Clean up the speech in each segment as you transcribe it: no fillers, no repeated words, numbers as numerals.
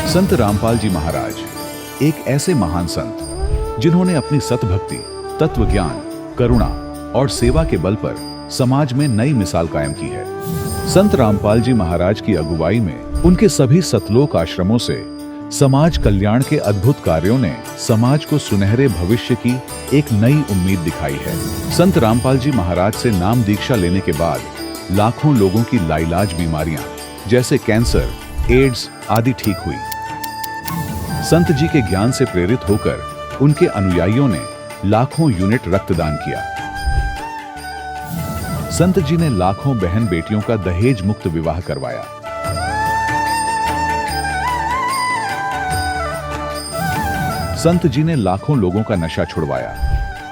संत रामपाल जी महाराज एक ऐसे महान संत जिन्होंने अपनी सतभक्ति, तत्व ज्ञान, करुणा और सेवा के बल पर समाज में नई मिसाल कायम की है। संत रामपाल जी महाराज की अगुवाई में उनके सभी सतलोक आश्रमों से समाज कल्याण के अद्भुत कार्यों ने समाज को सुनहरे भविष्य की एक नई उम्मीद दिखाई है। संत रामपाल जी महाराज से नाम दीक्षा लेने के बाद लाखों लोगों की लाइलाज बीमारियां जैसे कैंसर, एड्स आदि ठीक हुई। संत जी के ज्ञान से प्रेरित होकर उनके अनुयायियों ने लाखों यूनिट रक्तदान किया। संत जी ने लाखों बहन बेटियों का दहेज मुक्त विवाह करवाया। संत जी ने लाखों लोगों का नशा छुड़वाया,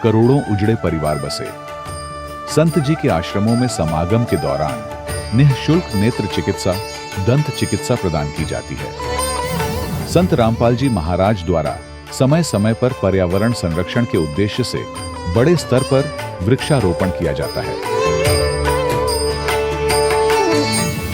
करोड़ों उजड़े परिवार बसे। संत जी के आश्रमों में समागम के दौरान निःशुल्क नेत्र चिकित्सा, दंत चिकित्सा प्रदान की जाती है। संत रामपाल जी महाराज द्वारा समय समय पर पर्यावरण संरक्षण के उद्देश्य से बड़े स्तर पर वृक्षारोपण किया जाता है।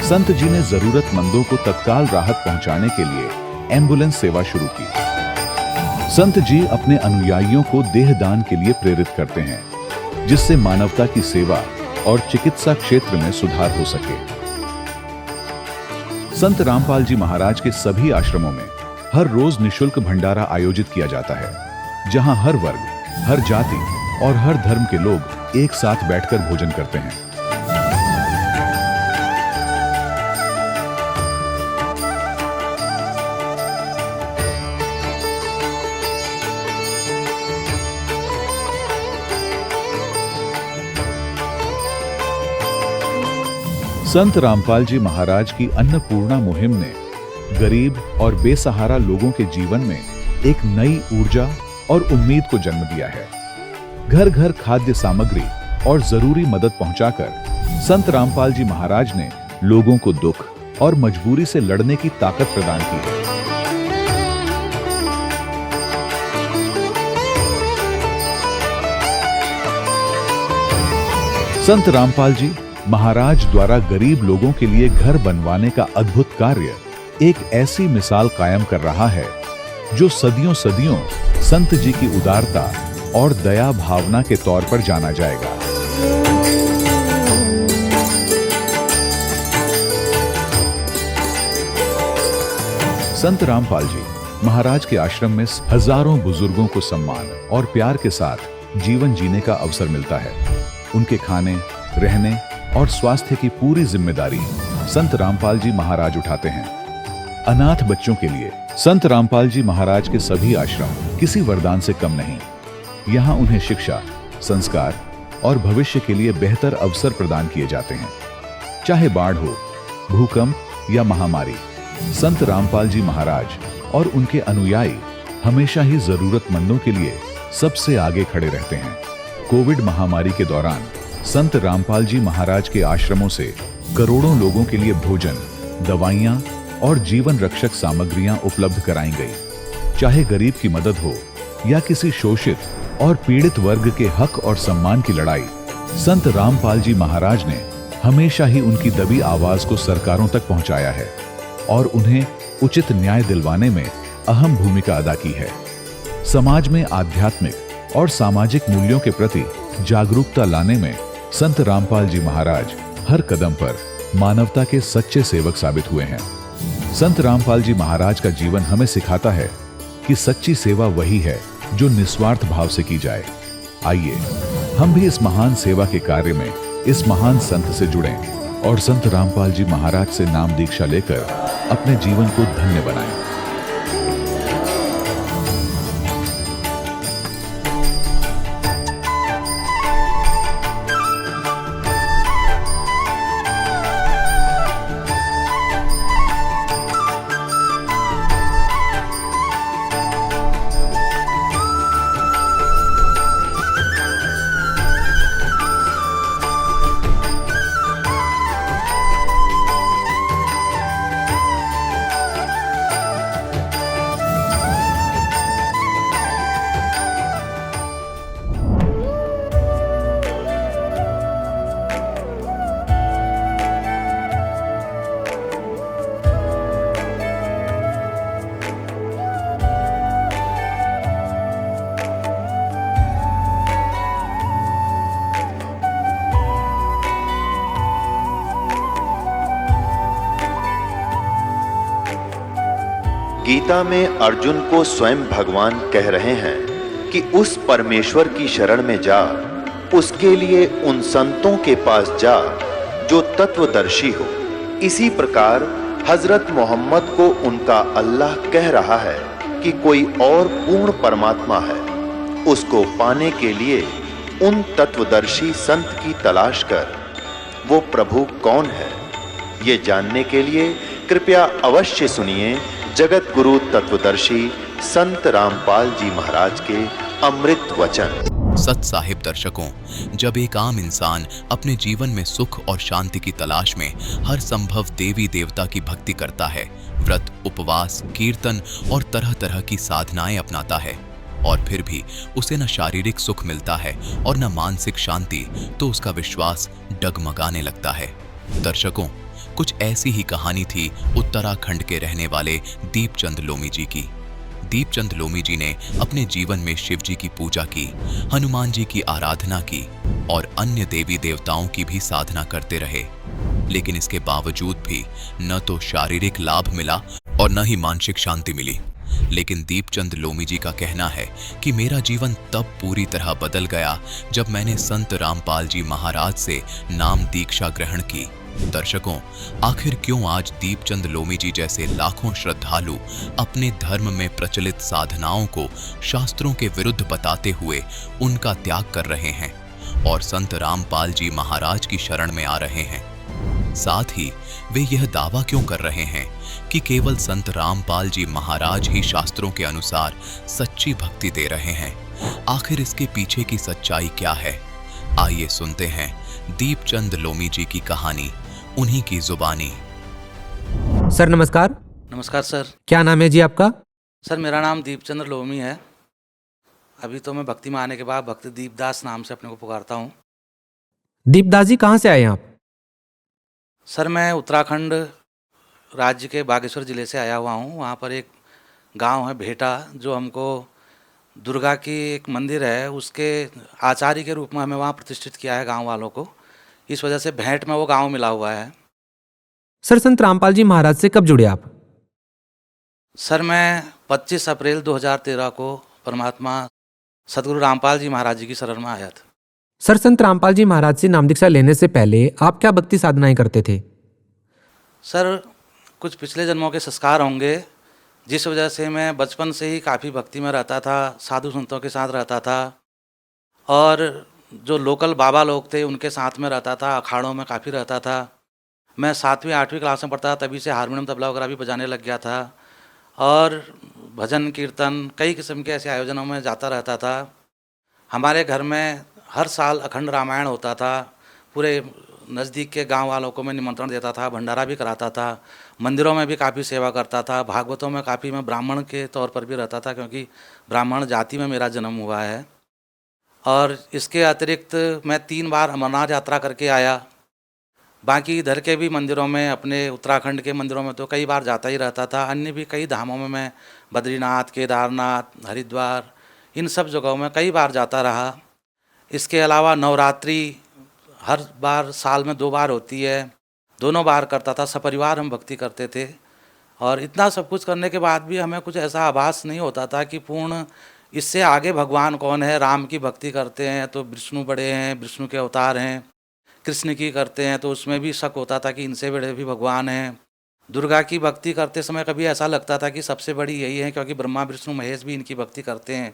संत जी ने जरूरतमंदों को तत्काल राहत पहुंचाने के लिए एम्बुलेंस सेवा शुरू की। संत जी अपने अनुयायियों को देहदान के लिए प्रेरित करते हैं, जिससे मानवता की सेवा और चिकित्सा क्षेत्र में सुधार हो सके। संत रामपाल जी महाराज के सभी आश्रमों में हर रोज निःशुल्क भंडारा आयोजित किया जाता है, जहां हर वर्ग, हर जाति और हर धर्म के लोग एक साथ बैठकर भोजन करते हैं। संत रामपाल जी महाराज की अन्नपूर्णा मुहिम ने गरीब और बेसहारा लोगों के जीवन में एक नई ऊर्जा और उम्मीद को जन्म दिया है। घर घर खाद्य सामग्री और जरूरी मदद पहुंचाकर संत रामपाल जी महाराज ने लोगों को दुख और मजबूरी से लड़ने की ताकत प्रदान की है। संत रामपाल जी महाराज द्वारा गरीब लोगों के लिए घर बनवाने का अद्भुत कार्य एक ऐसी मिसाल कायम कर रहा है जो सदियों सदियों संत जी की उदारता और दया भावना के तौर पर जाना जाएगा। संत रामपाल जी महाराज के आश्रम में हजारों बुजुर्गों को सम्मान और प्यार के साथ जीवन जीने का अवसर मिलता है। उनके खाने, रहने और स्वास्थ्य की पूरी जिम्मेदारी संत रामपाल जी महाराज उठाते हैं। अनाथ बच्चों के लिए संत रामपाल जी महाराज के सभी आश्रम किसी वरदान से कम नहीं। यहाँ उन्हें शिक्षा, संस्कार और भविष्य के लिए बेहतर अवसर प्रदान किए जाते हैं। चाहे बाढ़ हो, भूकंप या महामारी, संत रामपाल जी महाराज और उनके अनुयायी हमेशा ही जरूरतमंदों के लिए सबसे आगे खड़े रहते हैं। कोविड महामारी के दौरान संत रामपाल जी महाराज के आश्रमों से करोड़ों लोगों के लिए भोजन, दवाइयां और जीवन रक्षक सामग्रियां उपलब्ध कराई गई। चाहे गरीब की मदद हो या किसी शोषित और पीड़ित वर्ग के हक और सम्मान की लड़ाई, संत रामपाल जी महाराज ने हमेशा ही उनकी दबी आवाज को सरकारों तक पहुंचाया है और उन्हें उचित न्याय दिलवाने में अहम भूमिका अदा की है। समाज में आध्यात्मिक और सामाजिक मूल्यों के प्रति जागरूकता लाने में संत रामपाल जी महाराज हर कदम पर मानवता के सच्चे सेवक साबित हुए हैं। संत रामपाल जी महाराज का जीवन हमें सिखाता है कि सच्ची सेवा वही है जो निस्वार्थ भाव से की जाए। आइए हम भी इस महान सेवा के कार्य में इस महान संत से जुड़ें और संत रामपाल जी महाराज से नाम दीक्षा लेकर अपने जीवन को धन्य बनाएं। गीता में अर्जुन को स्वयं भगवान कह रहे हैं कि उस परमेश्वर की शरण में जा, उसके लिए उन संतों के पास जा जो तत्वदर्शी हो। इसी प्रकार हजरत मोहम्मद को उनका अल्लाह कह रहा है कि कोई और पूर्ण परमात्मा है, उसको पाने के लिए उन तत्वदर्शी संत की तलाश कर। वो प्रभु कौन है, ये जानने के लिए कृपया अवश्य सुनिए जगत गुरु तत्वदर्शी संत रामपाल जी महाराज के अमृत वचन। सत साहिब दर्शकों, जब एक आम इंसान अपने जीवन में सुख और शांति की तलाश में हर संभव देवी देवता की भक्ति करता है, व्रत, उपवास, कीर्तन और तरह तरह की साधनाएं अपनाता है, और फिर भी उसे न शारीरिक सुख मिलता है और न मानसिक शांति, तो उसका विश्वास डगमगाने लगता है। दर्शकों, कुछ ऐसी ही कहानी थी उत्तराखंड के रहने वाले दीपचंद लोमी जी की। दीपचंद लोमी जी ने अपने जीवन में शिव जी की पूजा की, हनुमान जी की आराधना की और अन्य देवी देवताओं की भी साधना करते रहे, लेकिन इसके बावजूद भी न तो शारीरिक लाभ मिला और न ही मानसिक शांति मिली। लेकिन दीपचंद लोमी जी का कहना है कि मेरा जीवन तब पूरी तरह बदल गया जब मैंने संत रामपाल जी महाराज से नाम दीक्षा ग्रहण की। दर्शकों, आखिर क्यों आज दीपचंद लोमी जी जैसे लाखों श्रद्धालु अपने धर्म में प्रचलित साधनाओं को शास्त्रों के विरुद्ध बताते हुए उनका त्याग कर रहे हैं और संत रामपाल जी महाराज की शरण में आ रहे हैं? साथ ही वे यह दावा क्यों कर रहे हैं कि केवल संत रामपाल जी महाराज ही शास्त्रों के अनुसार सच्ची भक्ति दे रहे हैं? आखिर इसके पीछे की सच्चाई क्या है? आइए सुनते हैं दीपचंद लोमी जी की कहानी, उन्हीं की जुबानी। सर नमस्कार। नमस्कार सर। क्या नाम है जी आपका? सर मेरा नाम दीपचंद्र लोमी है। अभी तो मैं भक्ति में आने के बाद भक्ति दीपदास नाम से अपने को पुकारता हूँ। दीपदास जी कहाँ से आए आप? सर मैं उत्तराखंड राज्य के बागेश्वर ज़िले से आया हुआ हूँ। वहाँ पर एक गांव है भेटा, जो हमको दुर्गा की एक मंदिर है, उसके आचार्य के रूप में हमें वहाँ प्रतिष्ठित किया है गांव वालों को। इस वजह से भेंट में वो गांव मिला हुआ है। सर संत रामपाल जी महाराज से कब जुड़े आप? सर मैं 25 अप्रैल 2013 को परमात्मा सदगुरु रामपाल जी महाराज जी की शरण में आया था। सर संत रामपाल जी महाराज से नाम दीक्षा लेने से पहले आप क्या भक्ति साधनाएं करते थे? सर कुछ पिछले जन्मों के संस्कार होंगे, जिस वजह से मैं बचपन से ही काफ़ी भक्ति में रहता था, साधु संतों के साथ रहता था और जो लोकल बाबा लोग थे उनके साथ में रहता था, अखाड़ों में काफ़ी रहता था। मैं 7वीं 8वीं क्लास में पढ़ता था, तभी से हारमोनियम तबला वगैरह भी बजाने लग गया था और भजन कीर्तन कई किस्म के ऐसे आयोजनों में जाता रहता था। हमारे घर में हर साल अखंड रामायण होता था। पूरे नज़दीक के गांव वालों को मैं निमंत्रण देता था, भंडारा भी कराता था, मंदिरों में भी काफ़ी सेवा करता था, भागवतों में काफ़ी मैं ब्राह्मण के तौर पर भी रहता था, क्योंकि ब्राह्मण जाति में मेरा जन्म हुआ है। और इसके अतिरिक्त मैं 3 बार अमरनाथ यात्रा करके आया। बाकी इधर के भी मंदिरों में, अपने उत्तराखंड के मंदिरों में तो कई बार जाता ही रहता था। अन्य भी कई धामों में मैं बद्रीनाथ, केदारनाथ, हरिद्वार, इन सब जगहों में कई बार जाता रहा। इसके अलावा नवरात्रि हर बार साल में 2 बार होती है, दोनों बार करता था। सपरिवार हम भक्ति करते थे और इतना सब कुछ करने के बाद भी हमें कुछ ऐसा आभास नहीं होता था कि पूर्ण इससे आगे भगवान कौन है। राम की भक्ति करते हैं तो विष्णु बड़े हैं, विष्णु के अवतार हैं। कृष्ण की करते हैं तो उसमें भी शक होता था कि इनसे बड़े भी भगवान हैं। दुर्गा की भक्ति करते समय कभी ऐसा लगता था कि सबसे बड़ी यही है, क्योंकि ब्रह्मा विष्णु महेश भी इनकी भक्ति करते हैं।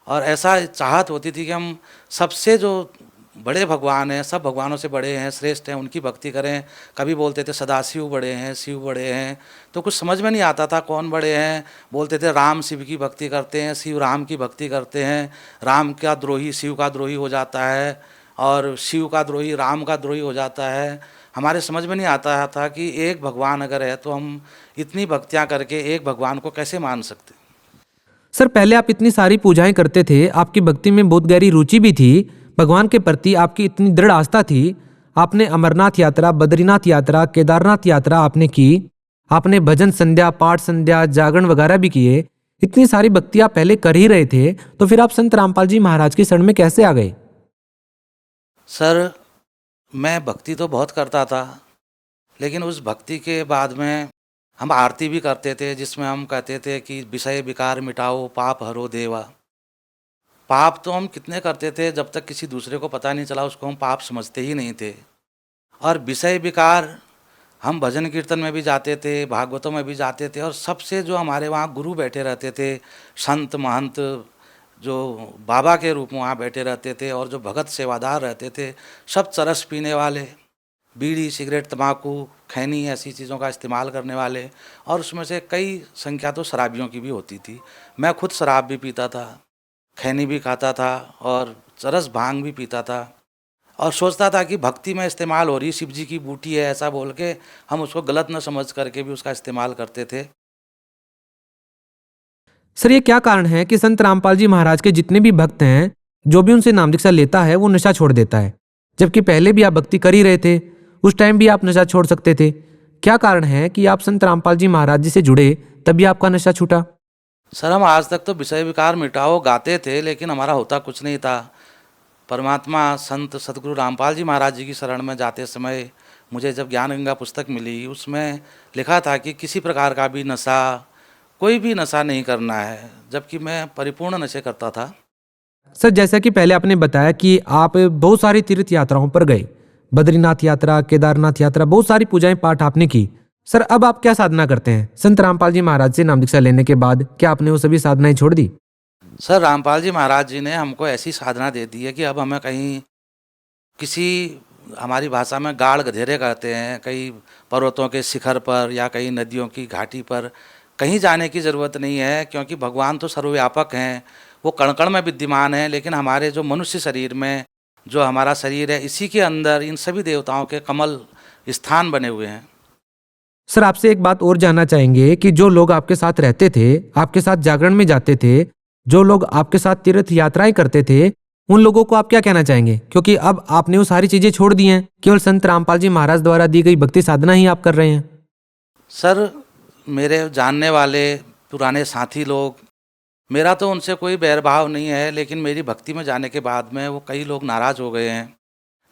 और ऐसा चाहत होती थी कि हम सबसे जो बड़े भगवान हैं, सब भगवानों से बड़े हैं, श्रेष्ठ हैं, उनकी भक्ति करें। कभी बोलते थे सदाशिव बड़े हैं, शिव बड़े हैं, तो कुछ समझ में नहीं आता था कौन बड़े हैं। बोलते थे राम शिव की भक्ति करते हैं, शिव राम की भक्ति करते हैं। राम का द्रोही शिव का द्रोही हो जाता है और शिव का द्रोही राम का द्रोही हो जाता है। हमारे समझ में नहीं आता था कि एक भगवान अगर है तो हम इतनी भक्तियाँ करके एक भगवान को कैसे मान सकते। सर पहले आप इतनी सारी पूजाएं करते थे, आपकी भक्ति में बहुत गहरी रुचि भी थी, भगवान के प्रति आपकी इतनी दृढ़ आस्था थी। आपने अमरनाथ यात्रा, बद्रीनाथ यात्रा, केदारनाथ यात्रा आपने की, आपने भजन संध्या, पाठ संध्या, जागरण वगैरह भी किए। इतनी सारी भक्ति आप पहले कर ही रहे थे, तो फिर आप संत रामपाल जी महाराज की शरण में कैसे आ गए? सर मैं भक्ति तो बहुत करता था, लेकिन उस भक्ति के बाद में हम आरती भी करते थे जिसमें हम कहते थे कि विषय विकार मिटाओ पाप हरो देवा। पाप तो हम कितने करते थे, जब तक किसी दूसरे को पता नहीं चला उसको हम पाप समझते ही नहीं थे। और विषय विकार, हम भजन कीर्तन में भी जाते थे, भागवतों में भी जाते थे, और सबसे जो हमारे वहाँ गुरु बैठे रहते थे, संत महंत जो बाबा के रूप में वहाँ बैठे रहते थे, और जो भगत सेवादार रहते थे, सब चरस पीने वाले, बीड़ी सिगरेट तम्बाकू खैनी ऐसी चीज़ों का इस्तेमाल करने वाले, और उसमें से कई संख्या तो शराबियों की भी होती थी। मैं खुद शराब भी पीता था, खैनी भी खाता था, और चरस भांग भी पीता था, और सोचता था कि भक्ति में इस्तेमाल हो रही शिव जी की बूटी है, ऐसा बोल के हम उसको गलत न समझ करके भी उसका इस्तेमाल करते थे। सर ये क्या कारण है कि संत रामपाल जी महाराज के जितने भी भक्त हैं, जो भी उनसे नाम दीक्षा लेता है वो नशा छोड़ देता है, जबकि पहले भी आप भक्ति कर ही रहे थे, उस टाइम भी आप नशा छोड़ सकते थे। क्या कारण है कि आप संत रामपाल जी महाराज जी से जुड़े तभी आपका नशा छूटा? सर हम आज तक तो विषय विकार मिटाओ गाते थे, लेकिन हमारा होता कुछ नहीं था। परमात्मा संत सतगुरु रामपाल जी महाराज जी की शरण में जाते समय मुझे जब ज्ञान गंगा पुस्तक मिली, उसमें लिखा था कि किसी प्रकार का भी नशा, कोई भी नशा नहीं करना है, जबकि मैं परिपूर्ण नशे करता था। सर जैसा कि पहले आपने बताया कि आप बहुत सारी तीर्थ यात्राओं पर गए, बद्रीनाथ यात्रा, केदारनाथ यात्रा, बहुत सारी पूजाएं पाठ आपने की। सर अब आप क्या साधना करते हैं? संत रामपाल जी महाराज से नाम दीक्षा लेने के बाद क्या आपने वो सभी साधनाएं छोड़ दी? सर रामपाल जी महाराज जी ने हमको ऐसी साधना दे दी है कि अब हमें कहीं किसी, हमारी भाषा में गाढ़ गधेरे कहते हैं, कहीं पर्वतों के शिखर पर या कहीं नदियों की घाटी पर कहीं जाने की ज़रूरत नहीं है, क्योंकि भगवान तो सर्वव्यापक हैं, वो कण कण में विद्यमान है। लेकिन हमारे जो मनुष्य शरीर में जो हमारा शरीर है, इसी के अंदर इन सभी देवताओं के कमल स्थान बने हुए हैं। सर आपसे एक बात और जानना चाहेंगे कि जो लोग आपके साथ रहते थे, आपके साथ जागरण में जाते थे, जो लोग आपके साथ तीर्थ यात्राएं करते थे, उन लोगों को आप क्या कहना चाहेंगे? क्योंकि अब आपने वो सारी चीजें छोड़ दी हैं, केवल संत रामपाल जी महाराज द्वारा दी गई भक्ति साधना ही आप कर रहे हैं। सर मेरे जानने वाले पुराने साथी लोग, मेरा तो उनसे कोई बैरभाव नहीं है, लेकिन मेरी भक्ति में जाने के बाद में वो कई लोग नाराज़ हो गए हैं।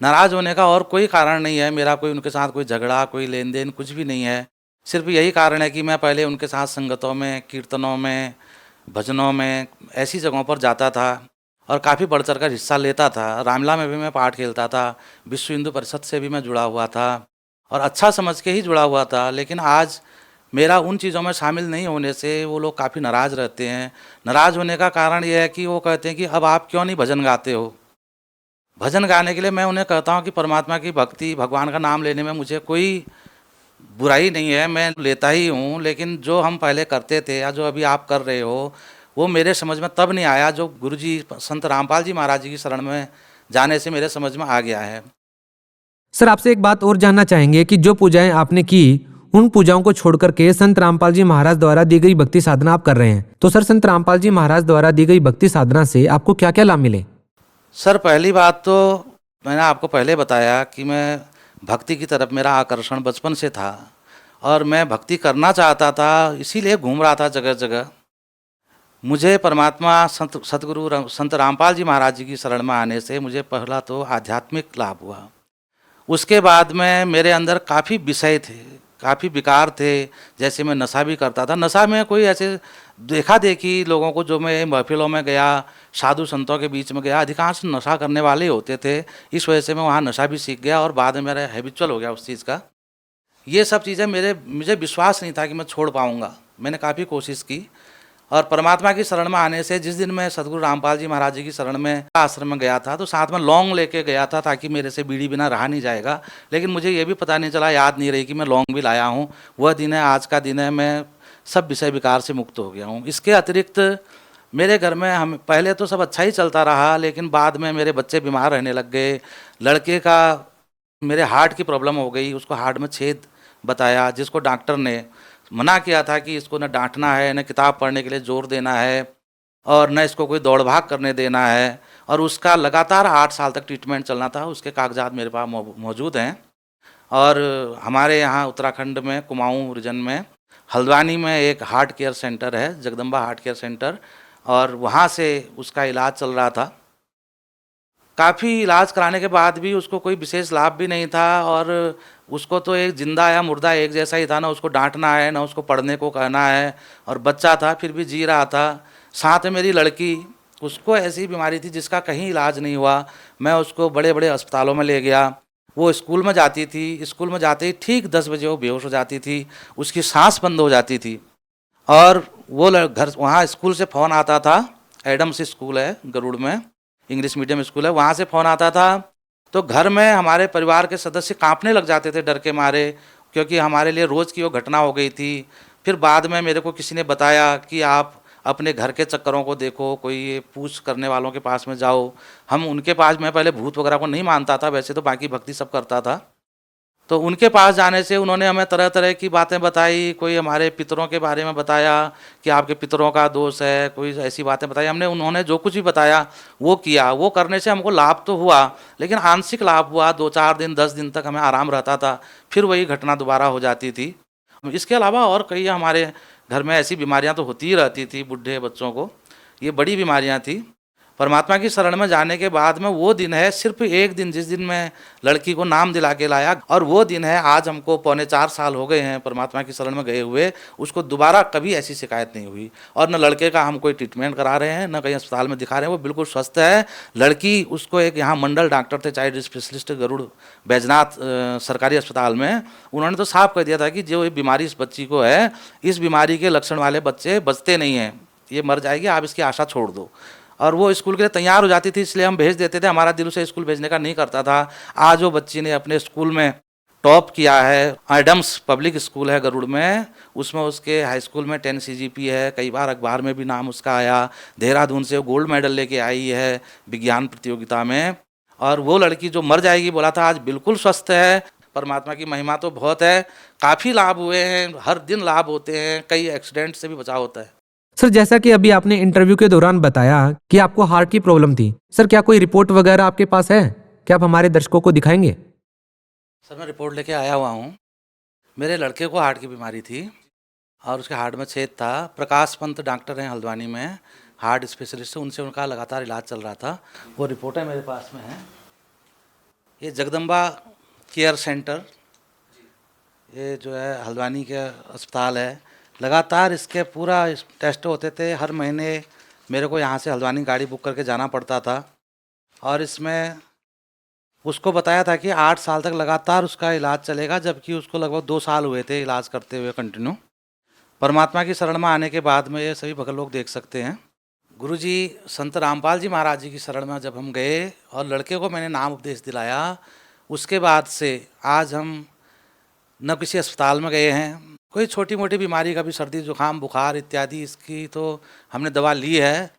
नाराज़ होने का और कोई कारण नहीं है, मेरा कोई उनके साथ कोई झगड़ा, कोई लेन देन कुछ भी नहीं है। सिर्फ यही कारण है कि मैं पहले उनके साथ संगतों में, कीर्तनों में, भजनों में, ऐसी जगहों पर जाता था और काफ़ी बढ़ चढ़ कर हिस्सा लेता था। रामला में भी मैं पाठ खेलता था, विश्व हिंदू परिषद से भी मैं जुड़ा हुआ था, और अच्छा समझ के ही जुड़ा हुआ था। लेकिन आज मेरा उन चीज़ों में शामिल नहीं होने से वो लोग काफ़ी नाराज़ रहते हैं। नाराज़ होने का कारण ये है कि वो कहते हैं कि अब आप क्यों नहीं भजन गाते हो। भजन गाने के लिए मैं उन्हें कहता हूँ कि परमात्मा की भक्ति, भगवान का नाम लेने में मुझे कोई बुराई नहीं है, मैं लेता ही हूँ, लेकिन जो हम पहले करते थे या जो अभी आप कर रहे हो, वो मेरे समझ में तब नहीं आया, जो गुरुजी संत रामपाल जी महाराज जी की शरण में जाने से मेरे समझ में आ गया है। सर आपसे एक बात और जानना चाहेंगे कि जो पूजाएं आपने की, उन पूजाओं को छोड़कर के संत रामपाल जी महाराज द्वारा दी गई भक्ति साधना आप कर रहे हैं, तो सर संत रामपाल जी महाराज द्वारा दी गई भक्ति साधना से आपको क्या क्या लाभ मिले? सर पहली बात तो मैंने आपको पहले बताया कि मैं भक्ति की तरफ मेरा आकर्षण बचपन से था, और मैं भक्ति करना चाहता था, इसीलिए घूम रहा था जगह जगह। मुझे परमात्मा संत रामपाल जी महाराज जी की शरण में आने से मुझे पहला तो आध्यात्मिक लाभ हुआ। उसके बाद में मेरे अंदर काफ़ी विषय थे, काफ़ी विकार थे। जैसे मैं नशा भी करता था, नशा में कोई ऐसे देखा देखी लोगों को, जो मैं महफिलों में गया, साधु संतों के बीच में गया, अधिकांश नशा करने वाले होते थे। इस वजह से मैं वहाँ नशा भी सीख गया और बाद में मेरा हैबिचुअल हो गया उस चीज़ का। ये सब चीज़ें मुझे विश्वास नहीं था कि मैं छोड़ पाऊँगा। मैंने काफ़ी कोशिश की, और परमात्मा की शरण में आने से जिस दिन मैं सतगुरु रामपाल जी महाराज जी की शरण में आश्रम में गया था, तो साथ में लौंग लेके गया था, ताकि मेरे से बीड़ी बिना रहा नहीं जाएगा। लेकिन मुझे ये भी पता नहीं चला, याद नहीं रही कि मैं लौंग भी लाया हूँ। वह दिन है, आज का दिन है, मैं सब विषय विकार से मुक्त हो गया हूँ। इसके अतिरिक्त मेरे घर में हम पहले तो सब अच्छा ही चलता रहा, लेकिन बाद में मेरे बच्चे बीमार रहने लग गए। लड़के का मेरे हार्ट की प्रॉब्लम हो गई, उसको हार्ट में छेद बताया, जिसको डॉक्टर ने मना किया था कि इसको न डांटना है, न किताब पढ़ने के लिए जोर देना है, और न इसको कोई दौड़ भाग करने देना है। और उसका लगातार 8 साल तक ट्रीटमेंट चलना था। उसके कागजात मेरे पास मौजूद हैं। और हमारे यहाँ उत्तराखंड में कुमाऊँ रीजन में हल्द्वानी में एक हार्ट केयर सेंटर है, जगदम्बा हार्ट केयर सेंटर, और वहाँ से उसका इलाज चल रहा था। काफ़ी इलाज कराने के बाद भी उसको कोई विशेष लाभ भी नहीं था, और उसको तो एक जिंदा या मुर्दा एक जैसा ही था, ना उसको डांटना है ना उसको पढ़ने को कहना है, और बच्चा था फिर भी जी रहा था। साथ में मेरी लड़की, उसको ऐसी बीमारी थी जिसका कहीं इलाज नहीं हुआ। मैं उसको बड़े बड़े अस्पतालों में ले गया। वो स्कूल में जाती थी, स्कूल में जाते ही ठीक 10 बजे वो बेहोश हो जाती थी, उसकी सांस बंद हो जाती थी। और वो घर, वहाँ स्कूल से फ़ोन आता था, एडम्स स्कूल है गरुड़ में, इंग्लिश मीडियम स्कूल है, वहाँ से फ़ोन आता था। तो घर में हमारे परिवार के सदस्य कांपने लग जाते थे डर के मारे, क्योंकि हमारे लिए रोज़ की वो घटना हो गई थी। फिर बाद में मेरे को किसी ने बताया कि आप अपने घर के चक्करों को देखो, कोई ये पूछ करने वालों के पास में जाओ। हम उनके पास, मैं पहले भूत वगैरह को नहीं मानता था, वैसे तो बाकी भक्ति सब करता था। तो उनके पास जाने से उन्होंने हमें तरह तरह की बातें बताई। कोई हमारे पितरों के बारे में बताया कि आपके पितरों का दोष है, कोई ऐसी बातें बताई। हमने, उन्होंने जो कुछ भी बताया वो किया। वो करने से हमको लाभ तो हुआ, लेकिन आंशिक लाभ हुआ। 2-4 दिन 10 दिन तक हमें आराम रहता था, फिर वही घटना दोबारा हो जाती थी। इसके अलावा और कई हमारे घर में ऐसी बीमारियां तो होती ही रहती थी बूढ़े बच्चों को। ये बड़ी बीमारियां थी। परमात्मा की शरण में जाने के बाद में वो दिन है, सिर्फ एक दिन, जिस दिन मैं लड़की को नाम दिला के लाया, और वो दिन है आज हमको 3.25 साल हो गए हैं परमात्मा की शरण में गए हुए। उसको दोबारा कभी ऐसी शिकायत नहीं हुई। और न लड़के का हम कोई ट्रीटमेंट करा रहे हैं, न कहीं अस्पताल में दिखा रहे हैं, वो बिल्कुल स्वस्थ है। लड़की, उसको एक यहाँ मंडल डॉक्टर थे, चाइल्ड स्पेशलिस्ट गरुड़ बैजनाथ सरकारी अस्पताल में, उन्होंने तो साफ कह दिया था कि जो ये बीमारी इस बच्ची को है, इस बीमारी के लक्षण वाले बच्चे बचते नहीं हैं, ये मर जाएगी, आप इसकी आशा छोड़ दो। और वो स्कूल के लिए तैयार हो जाती थी, इसलिए हम भेज देते थे। हमारा दिल उसे स्कूल भेजने का नहीं करता था। आज वो बच्ची ने अपने स्कूल में टॉप किया है। एडम्स पब्लिक स्कूल है गरुड़ में, उसमें उसके हाई स्कूल में 10 CGP है। कई बार अखबार में भी नाम उसका आया। देहरादून से वो गोल्ड मेडल लेके आई है विज्ञान प्रतियोगिता में। और वो लड़की जो मर जाएगी बोला था, आज बिल्कुल स्वस्थ है। परमात्मा की महिमा तो बहुत है। काफ़ी लाभ हुए हैं, हर दिन लाभ होते हैं, कई एक्सीडेंट से भी बचाव होता है। सर, जैसा कि अभी आपने इंटरव्यू के दौरान बताया कि आपको हार्ट की प्रॉब्लम थी, सर क्या कोई रिपोर्ट वगैरह आपके पास है? क्या आप हमारे दर्शकों को दिखाएंगे? सर, मैं रिपोर्ट लेके आया हुआ हूँ। मेरे लड़के को हार्ट की बीमारी थी और उसके हार्ट में छेद था। प्रकाश पंत डॉक्टर हैं हल्द्वानी में, हार्ट स्पेशलिस्ट, उनसे उनका लगातार इलाज चल रहा था। वो रिपोर्टें मेरे पास में हैं। ये जगदम्बा केयर सेंटर, ये जो है हल्द्वानी के अस्पताल है, लगातार इसके पूरा टेस्ट होते थे। हर महीने मेरे को यहाँ से हल्द्वानी गाड़ी बुक करके जाना पड़ता था। और इसमें उसको बताया था कि 8 साल तक लगातार उसका इलाज चलेगा, जबकि उसको लगभग 2 साल हुए थे इलाज करते हुए कंटिन्यू। परमात्मा की शरण में आने के बाद में ये सभी भगत लोग देख सकते हैं। गुरुजी संत रामपाल जी महाराज जी की शरण में जब हम गए और लड़के को मैंने नाम उपदेश दिलाया, उसके बाद से आज हम न किसी अस्पताल में गए हैं। कोई छोटी मोटी बीमारी का भी, सर्दी जुकाम बुखार इत्यादि, इसकी तो हमने दवा ली है।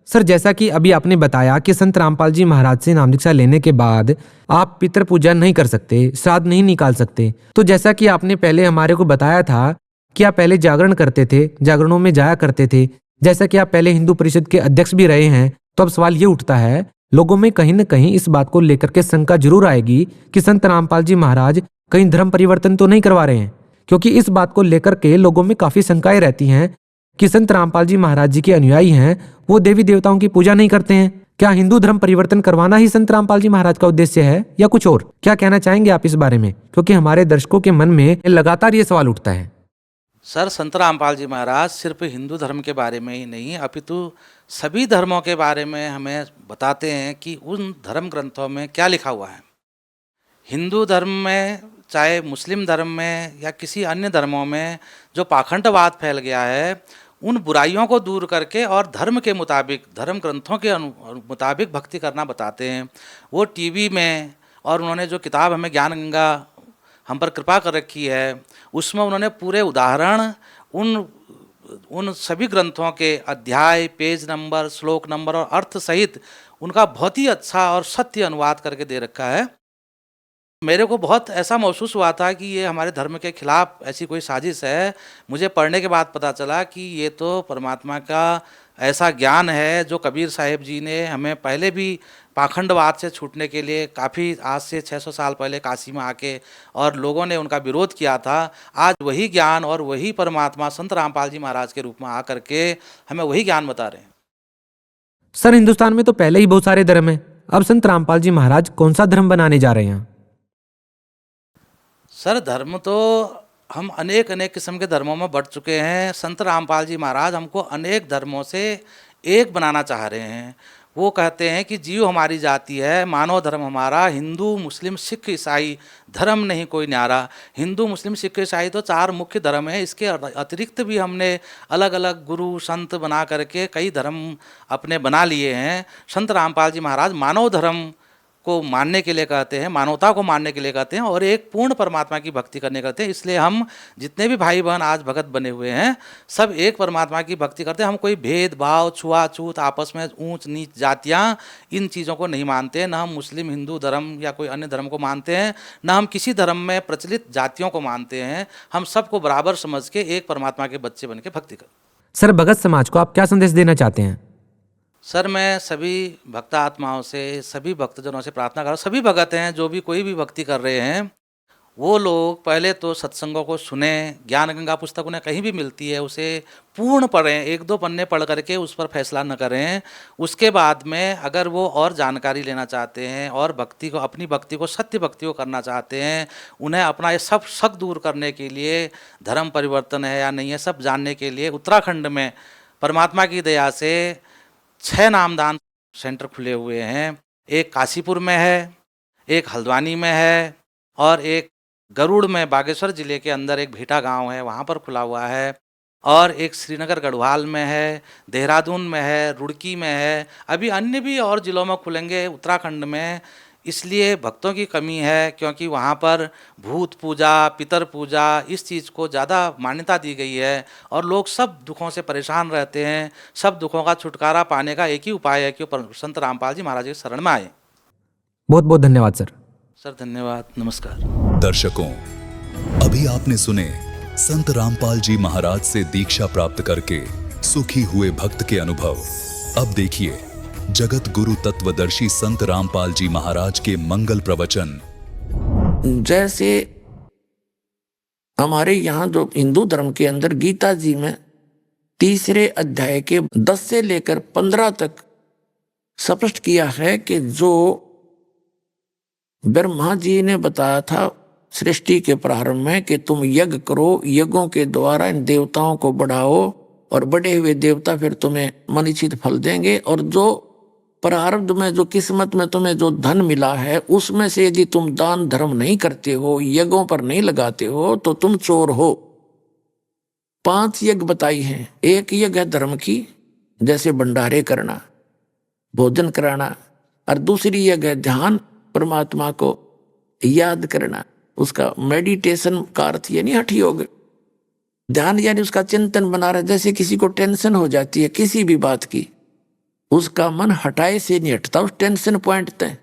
सर, जैसा कि अभी आपने बताया कि संत रामपाल जी महाराज से नाम दीक्षा लेने के बाद आप पितृ पूजा नहीं कर सकते, श्राद्ध नहीं निकाल सकते, तो जैसा कि आपने पहले हमारे को बताया था कि आप पहले जागरण करते थे, जागरणों में जाया करते थे, जैसा कि आप पहले हिंदू परिषद के अध्यक्ष भी रहे हैं, तो अब सवाल ये उठता है, लोगों में कहीं न कहीं इस बात को लेकर के शंका जरूर आएगी कि संत रामपाल जी महाराज कहीं धर्म परिवर्तन तो नहीं करवा रहे हैं, क्योंकि इस बात को लेकर के लोगों में काफी शंकाएं रहती हैं कि संत रामपाल जी महाराज जी के अनुयायी हैं, वो देवी देवताओं की पूजा नहीं करते हैं। क्या हिंदू धर्म परिवर्तन करवाना ही संत रामपाल जी महाराज का उद्देश्य है या कुछ और? क्या कहना चाहेंगे आप इस बारे में, क्योंकि हमारे दर्शकों के मन में लगातार ये सवाल उठता है। सर, संत रामपाल जी महाराज सिर्फ हिंदू धर्म के बारे में ही नहीं, अपितु सभी धर्मों के बारे में हमें बताते हैं कि उन धर्म ग्रंथों में क्या लिखा हुआ है। हिंदू धर्म में, चाहे मुस्लिम धर्म में या किसी अन्य धर्मों में जो पाखंडवाद फैल गया है, उन बुराइयों को दूर करके और धर्म के मुताबिक, धर्म ग्रंथों के मुताबिक भक्ति करना बताते हैं। वो टीवी में, और उन्होंने जो किताब हमें ज्ञान गंगा हम पर कृपा कर रखी है, उसमें उन्होंने पूरे उदाहरण उन सभी ग्रंथों के अध्याय, पेज नंबर, श्लोक नंबर और अर्थ सहित उनका बहुत ही अच्छा और सत्य अनुवाद करके दे रखा है। मेरे को बहुत ऐसा महसूस हुआ था कि ये हमारे धर्म के खिलाफ ऐसी कोई साजिश है। मुझे पढ़ने के बाद पता चला कि ये तो परमात्मा का ऐसा ज्ञान है जो कबीर साहिब जी ने हमें पहले भी पाखंडवाद से छूटने के लिए, काफ़ी आज से 600 साल पहले काशी में आके और लोगों ने उनका विरोध किया था। आज वही ज्ञान और वही परमात्मा संत रामपाल जी महाराज के रूप में आकर के हमें वही ज्ञान बता रहे हैं। सर, हिंदुस्तान में तो पहले ही बहुत सारे धर्म हैं, अब संत रामपाल जी महाराज कौन सा धर्म बनाने जा रहे हैं? सर धर्म तो हम अनेक अनेक किस्म के धर्मों में बढ़ चुके हैं। संत रामपाल जी महाराज हमको अनेक धर्मों से एक बनाना चाह रहे हैं। वो कहते हैं कि जीव हमारी जाति है, मानव धर्म हमारा, हिंदू मुस्लिम सिख ईसाई, धर्म नहीं कोई न्यारा। हिंदू मुस्लिम सिख ईसाई तो 4 मुख्य धर्म है। इसके अतिरिक्त भी हमने अलग अलग गुरु संत बना करके कई धर्म अपने बना लिए हैं। संत रामपाल जी महाराज मानव धर्म को मानने के लिए कहते हैं, मानवता को मानने के लिए कहते हैं और एक पूर्ण परमात्मा की भक्ति करने कहते हैं। इसलिए हम जितने भी भाई बहन आज भगत बने हुए हैं सब एक परमात्मा की भक्ति करते हैं। हम कोई भेदभाव, छुआछूत, आपस में ऊंच नीच जातियाँ, इन चीज़ों को नहीं मानते। न हम मुस्लिम हिंदू धर्म या कोई अन्य धर्म को मानते हैं, न हम किसी धर्म में प्रचलित जातियों को मानते हैं। हम सबको बराबर समझ के एक परमात्मा के बच्चे बन के भक्ति करते। सर भगत समाज को आप क्या संदेश देना चाहते हैं? सर मैं सभी भक्त आत्माओं से, सभी भक्तजनों से प्रार्थना कर रहा हूँ, सभी भगत हैं जो भी कोई भी भक्ति कर रहे हैं, वो लोग पहले तो सत्संगों को सुने। ज्ञान गंगा पुस्तक उन्हें कहीं भी मिलती है, उसे पूर्ण पढ़ें। 1-2 पन्ने पढ़ करके उस पर फैसला न करें। उसके बाद में अगर वो और जानकारी लेना चाहते हैं और भक्ति को, अपनी भक्ति को, सत्य भक्ति को करना चाहते हैं, उन्हें अपना ये सब शक दूर करने के लिए, धर्म परिवर्तन है या नहीं है सब जानने के लिए उत्तराखंड में परमात्मा की दया से 6 नामदान सेंटर खुले हुए हैं। एक काशीपुर में है, एक हल्द्वानी में है और एक गरुड़ में बागेश्वर जिले के अंदर एक भीटा गांव है, वहाँ पर खुला हुआ है। और एक श्रीनगर गढ़वाल में है, देहरादून में है, रुड़की में है। अभी अन्य भी और ज़िलों में खुलेंगे उत्तराखंड में। इसलिए भक्तों की कमी है क्योंकि वहाँ पर भूत पूजा, पितर पूजा, इस चीज़ को ज़्यादा मान्यता दी गई है और लोग सब दुखों से परेशान रहते हैं। सब दुखों का छुटकारा पाने का एक ही उपाय है कि संत रामपाल जी महाराज के शरण में आए। बहुत बहुत धन्यवाद सर। सर धन्यवाद, नमस्कार। दर्शकों, अभी आपने सुने संत रामपाल जी महाराज से दीक्षा प्राप्त करके सुखी हुए भक्त के अनुभव। अब देखिए जगत गुरु तत्वदर्शी संत रामपाल जी महाराज के मंगल प्रवचन। जैसे हमारे यहाँ जो हिंदू धर्म के अंदर गीता जी में 3 अध्याय के 10 से लेकर 15 तक स्पष्ट किया है कि जो ब्रह्मा जी ने बताया था सृष्टि के प्रारंभ में कि तुम यज्ञ करो, यज्ञों के द्वारा इन देवताओं को बढ़ाओ और बढ़े हुए देवता फिर तुम्हें मनीषित फल देंगे। और जो प्रारब्ध में, जो किस्मत में तुम्हें जो धन मिला है, उसमें से यदि तुम दान धर्म नहीं करते हो, यज्ञों पर नहीं लगाते हो, तो तुम चोर हो। 5 यज्ञ बताई हैं। एक यज्ञ है धर्म की, जैसे भंडारे करना, भोजन कराना। और दूसरी यज्ञ है ध्यान, परमात्मा को याद करना। उसका मेडिटेशन का अर्थ यानी हठ योग। ध्यान यानी उसका चिंतन बना रहे। जैसे किसी को टेंशन हो जाती है किसी भी बात की, उसका मन हटाए से नहीं हटता उस टेंशन पॉइंट तक,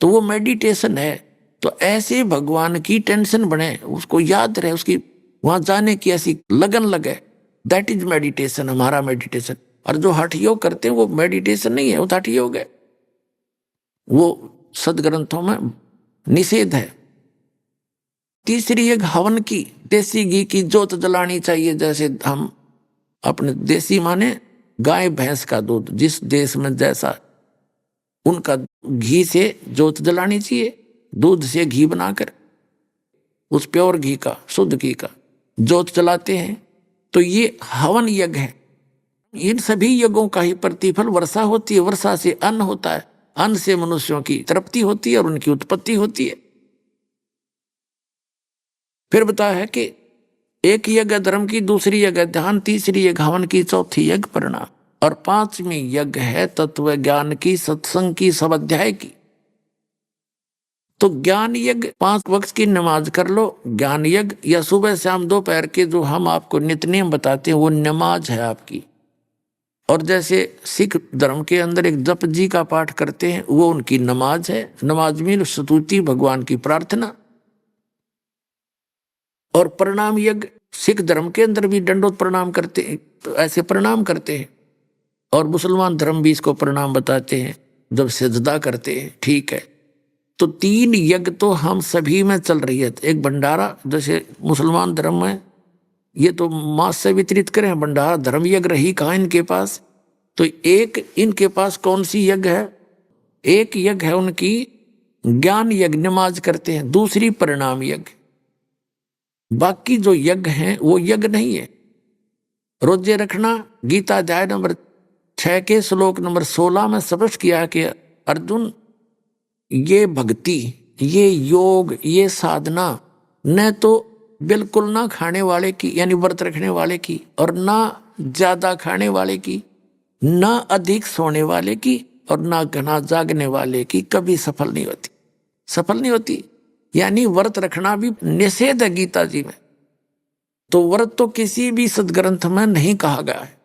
तो वो मेडिटेशन है। तो ऐसे भगवान की टेंशन बने, उसको याद रहे, उसकी वहां जाने की ऐसी लगन लगे, दैट इज मेडिटेशन, हमारा मेडिटेशन। और जो हठ योग करते हैं वो मेडिटेशन नहीं है, वो हठ योग है। वो सदग्रंथों में निषेध है। तीसरी एक हवन की, देसी घी की जोत जलानी चाहिए। जैसे हम अपने देसी माने गाय भैंस का दूध, जिस देश में जैसा, उनका घी से जोत जलानी चाहिए। दूध से घी बनाकर उस प्योर घी का, शुद्ध घी का जोत जलाते हैं। तो ये हवन यज्ञ है। इन सभी यज्ञों का ही प्रतिफल वर्षा होती है। वर्षा से अन्न होता है, अन्न से मनुष्यों की तृप्ति होती है और उनकी उत्पत्ति होती है। फिर बताया है कि एक यज्ञ धर्म की, दूसरी यज्ञ ध्यान, तीसरी यज्ञ हवन की, चौथी यज्ञ प्रणाम और 5वीं यज्ञ है तत्व ज्ञान की, सत्संग की, सब अध्याय की। तो ज्ञान यज्ञ 5 वक्त की नमाज कर लो, ज्ञान यज्ञ, या सुबह शाम दोपहर के जो हम आपको नित्य नियम बताते हैं वो नमाज है आपकी। और जैसे सिख धर्म के अंदर एक जप जी का पाठ करते हैं, वो उनकी नमाज है। नमाज में स्तुति, भगवान की प्रार्थना। और प्रणाम यज्ञ, सिख धर्म के अंदर भी दंडोत प्रणाम करते हैं, तो ऐसे प्रणाम करते हैं। और मुसलमान धर्म भी इसको प्रणाम बताते हैं जब सजदा करते हैं, ठीक है। तो 3 यज्ञ तो हम सभी में चल रही है। एक भंडारा, जैसे मुसलमान धर्म में ये तो मांस से वितरित करें, भंडारा धर्म यज्ञ रही कहाँ इनके पास। तो एक इनके पास कौन सी यज्ञ है? एक यज्ञ है उनकी ज्ञान यज्ञ, नमाज करते हैं, दूसरी परिणाम यज्ञ। बाकी जो यज्ञ हैं वो यज्ञ नहीं है। रोजे रखना, गीता अध्याय नंबर 6 के श्लोक नंबर 16 में स्पष्ट किया कि अर्जुन, ये भक्ति, ये योग, ये साधना न तो बिल्कुल ना खाने वाले की यानी व्रत रखने वाले की, और ना ज्यादा खाने वाले की, ना अधिक सोने वाले की, और ना घना जागने वाले की कभी सफल नहीं होती। सफल नहीं होती यानी व्रत रखना भी निषेध है गीता जी में। तो व्रत तो किसी भी सदग्रंथ में नहीं कहा गया है।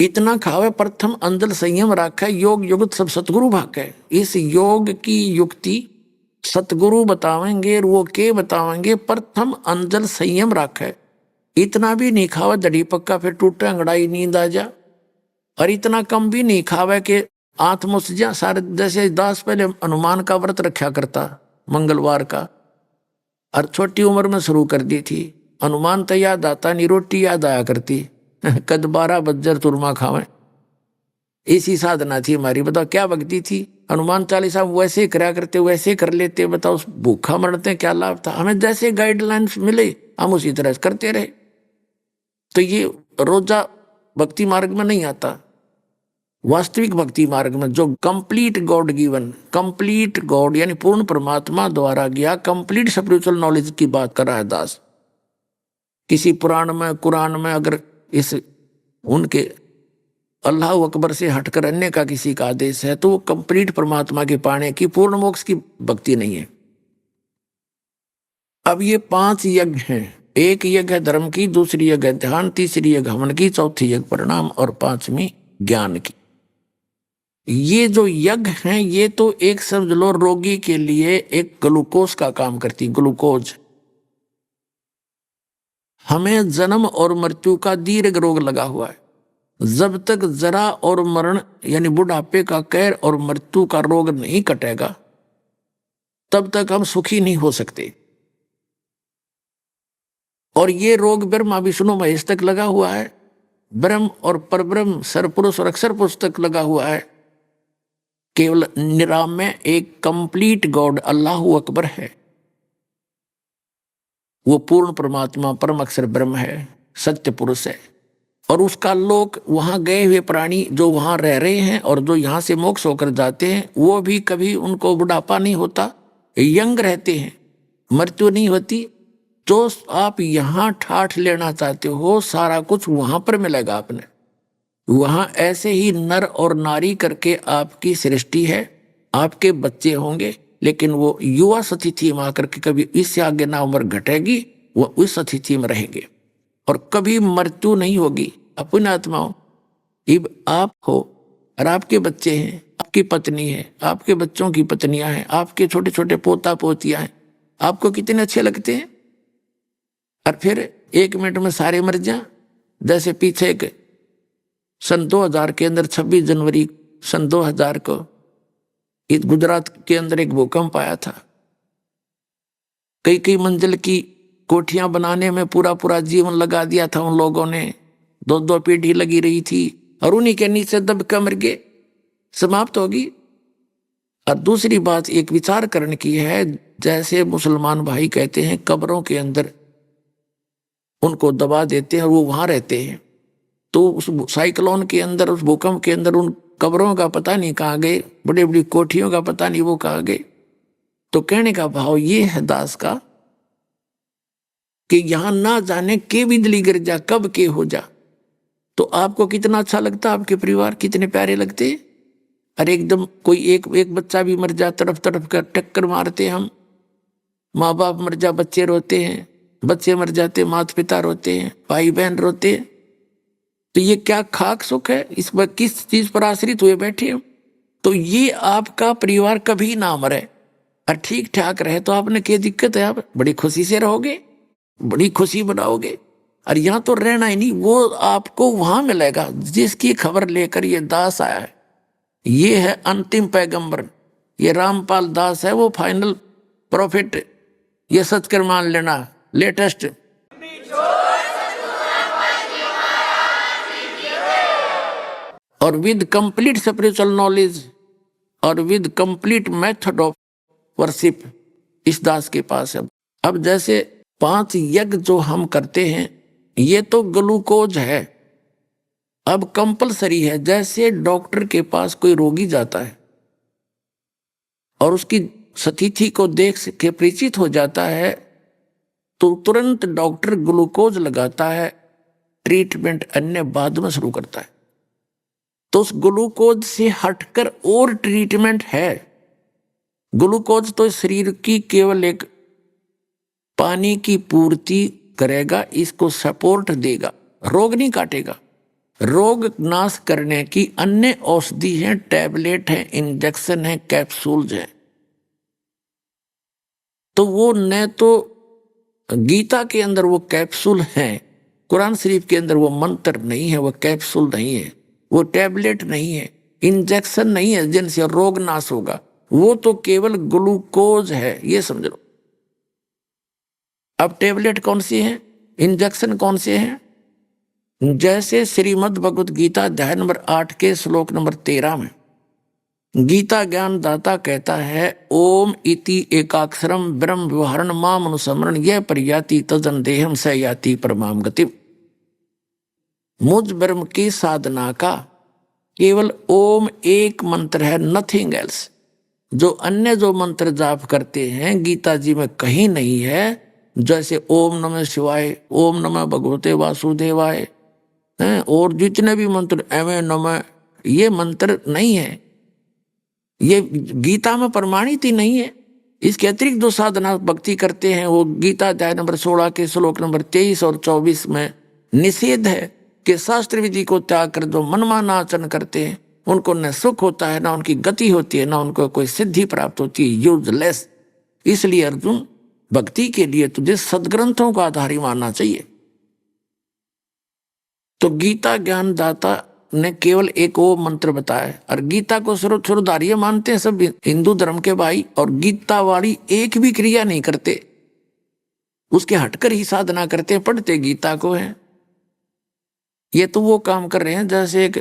इतना खावे प्रथम अंजल संयम राखे, योग युक्त सब सतगुरु भाके। इस योग की युक्ति सतगुरु बतावेंगे, वो के बतावेंगे, प्रथम अंजल संयम राखे। इतना भी नहीं खावे दड़ी पक्का फिर टूटे अंगड़ाई नींद आ जा, और इतना कम भी नहीं खावे कि आंख मुस जा। सारे जैसे दास पहले हनुमान का व्रत रखा करता मंगलवार का, और छोटी उम्र में शुरू कर दी थी। हनुमान तो याद आता नहीं, रोटी याद आया करती कद 12 बज्जर तुरमा खावे। इसी साधना थी हमारी। बताओ क्या भक्ति थी। हनुमान चालीसा वैसे ही करा करते, वैसे ही कर लेते। बताओ भूखा मरते क्या लाभ था। हमें जैसे गाइडलाइंस मिले हम उसी तरह करते रहे। तो ये रोजा भक्ति मार्ग में नहीं आता। वास्तविक भक्ति मार्ग में जो complete God given, complete God यानी पूर्ण परमात्मा द्वारा गया कंप्लीट स्पिरिचुअल नॉलेज की बात कर रहा है दास। किसी पुराण में, कुरान में अगर इस उनके अल्लाह अकबर से हटकर अन्य का किसी का आदेश है तो वो कंप्लीट परमात्मा के पाने की, पूर्ण मोक्ष की भक्ति नहीं है। अब ये 5 यज्ञ हैं। एक यज्ञ है धर्म की, दूसरी यज्ञ है ध्यान, तीसरी यज्ञ हवन की, चौथी यज्ञ परिणाम, और 5वीं ज्ञान की। ये जो यज्ञ हैं ये तो एक समझ लो रोगी के लिए एक ग्लूकोज का काम करती। ग्लूकोज हमें जन्म और मृत्यु का दीर्घ रोग लगा हुआ है। जब तक जरा और मरण यानी बुढ़ापे का कहर और मृत्यु का रोग नहीं कटेगा तब तक हम सुखी नहीं हो सकते। और ये रोग ब्रह्मा विष्णु महेश तक लगा हुआ है। ब्रह्म और परब्रह्म सरपुरुष और अक्षर पुरुष तक लगा हुआ है। केवल निराम में एक कंप्लीट गॉड अल्लाह अकबर है। वो पूर्ण परमात्मा परम अक्षर ब्रह्म है, सत्य पुरुष है। और उसका लोक वहां गए हुए प्राणी जो वहां रह रहे हैं और जो यहां से मोक्ष होकर जाते हैं वो भी कभी उनको बुढ़ापा नहीं होता, यंग रहते हैं, मृत्यु नहीं होती। जो आप यहाँ ठाठ लेना चाहते हो सारा कुछ वहां पर मिलेगा। आपने वहां ऐसे ही नर और नारी करके आपकी सृष्टि है। आपके बच्चे होंगे लेकिन वो युवा स्थिति में आकर के कभी इससे आगे ना उम्र घटेगी, वो उस स्थिति में रहेंगे और कभी मृत्यु नहीं होगी। अपनी आत्माओं, अब आप हो और आपके बच्चे हैं, आपकी पत्नी है, आपके बच्चों की पत्नियां हैं, आपके छोटे छोटे पोता पोतियां हैं। आपको कितने अच्छे लगते हैं और फिर 1 मिनट में सारे मर जाएं। जैसे पीछे एक सन 2000 के अंदर 26 जनवरी सन 2000 को इस गुजरात के अंदर एक भूकंप आया था। कई मंजिल की कोठियां बनाने में पूरा जीवन लगा दिया था उन लोगों ने। 2 पीढ़ी लगी रही थी और उन्हीं के नीचे दब कर मर गए, समाप्त होगी। और दूसरी बात एक विचार करने की है, जैसे मुसलमान भाई कहते हैं कब्रों के अंदर उनको दबा देते हैं और वो वहां रहते हैं, तो उस साइक्लोन के अंदर, उस भूकंप के अंदर उन कब्रों का पता नहीं कहाँ गए, बड़ी बड़ी कोठियों का पता नहीं वो कहाँ गए। तो कहने का भाव ये है दास का कि यहां ना जाने के बिजली गिर जा कब के हो जा। तो आपको कितना अच्छा लगता, आपके परिवार कितने प्यारे लगते। अरे एकदम कोई एक बच्चा भी मर जा, तरफ कर टक्कर मारते हम। माँ बाप मर जा बच्चे रोते हैं, बच्चे मर जाते माता पिता रोते हैं, भाई बहन रोते हैं। तो ये क्या खाक सुख है, इस पर किस चीज पर आश्रित हुए बैठे हो। तो ये आपका परिवार कभी ना मरे और ठीक ठाक रहे तो आपने क्या दिक्कत है। आप बड़ी खुशी से रहोगे, बड़ी खुशी बनाओगे। और यहाँ तो रहना ही नहीं, वो आपको वहां मिलेगा जिसकी खबर लेकर ये दास आया है। ये है अंतिम पैगंबर, ये रामपाल दास है, वो फाइनल प्रॉफिट। ये सच कर मान लेना, लेटेस्ट। और विद कंप्लीट स्पिरिचुअल नॉलेज और with complete method of worship इस दास के पास है। अब जैसे 5 यज्ञ जो हम करते हैं ये तो ग्लूकोज है, अब कंपलसरी है। जैसे डॉक्टर के पास कोई रोगी जाता है और उसकी स्थिति को देख के परिचित हो जाता है तो तुरंत डॉक्टर ग्लूकोज लगाता है, ट्रीटमेंट अन्य बाद में शुरू करता है। तो उस ग्लूकोज से हटकर और ट्रीटमेंट है। ग्लूकोज तो शरीर की केवल एक पानी की पूर्ति करेगा, इसको सपोर्ट देगा, रोग नहीं काटेगा। रोग नाश करने की अन्य औषधि है, टैबलेट है, इंजेक्शन है, कैप्सूल्स है। तो वो न तो गीता के अंदर वो कैप्सूल है, कुरान शरीफ के अंदर वो मंत्र नहीं है, वो कैप्सूल नहीं है, वो टैबलेट नहीं है, इंजेक्शन नहीं है जिनसे रोग नाश होगा। वो तो केवल ग्लूकोज है, ये समझ लो। अब टैबलेट कौन सी है, इंजेक्शन कौन से हैं? जैसे श्रीमद् भगवत गीता अध्याय नंबर 8 के श्लोक नंबर 13 में गीता ज्ञान दाता कहता है, ओम इति एकाक्षरम ब्रह्म व्यवहारण माम अनुसमरण यह परियाति तजन देहम स याति परमाम गति। मुझ ब्रह्म की साधना का केवल ओम एक मंत्र है, नथिंग एल्स। जो अन्य जो मंत्र जाप करते हैं गीता जी में कहीं नहीं है। जैसे ओम नमः शिवाय, ओम नमः भगवते वासुदेवाय, और जितने भी मंत्र एवं नमः, ये मंत्र नहीं है, ये गीता में प्रमाणित ही नहीं है। इसके अतिरिक्त जो साधना भक्ति करते हैं वो गीता अध्याय नंबर 16 के श्लोक नंबर 23 और 24 में निषेध है कि शास्त्र विधि को त्याग कर जो मनमाना आचरण करते हैं उनको न सुख होता है, ना उनकी गति होती है, ना उनको कोई सिद्धि प्राप्त होती है, यूजलेस। इसलिए अर्जुन, भक्ति के लिए तुझे सदग्रंथों का आधार ही मानना चाहिए। तो गीता ज्ञान दाता ने केवल एक वो मंत्र बताया, और गीता को सर्वोच्च मानते हैं सब हिंदू धर्म के भाई, और गीता वाली एक भी क्रिया नहीं करते, उसके हटकर ही साधना करते, पढ़ते गीता को है। ये तो वो काम कर रहे हैं जैसे एक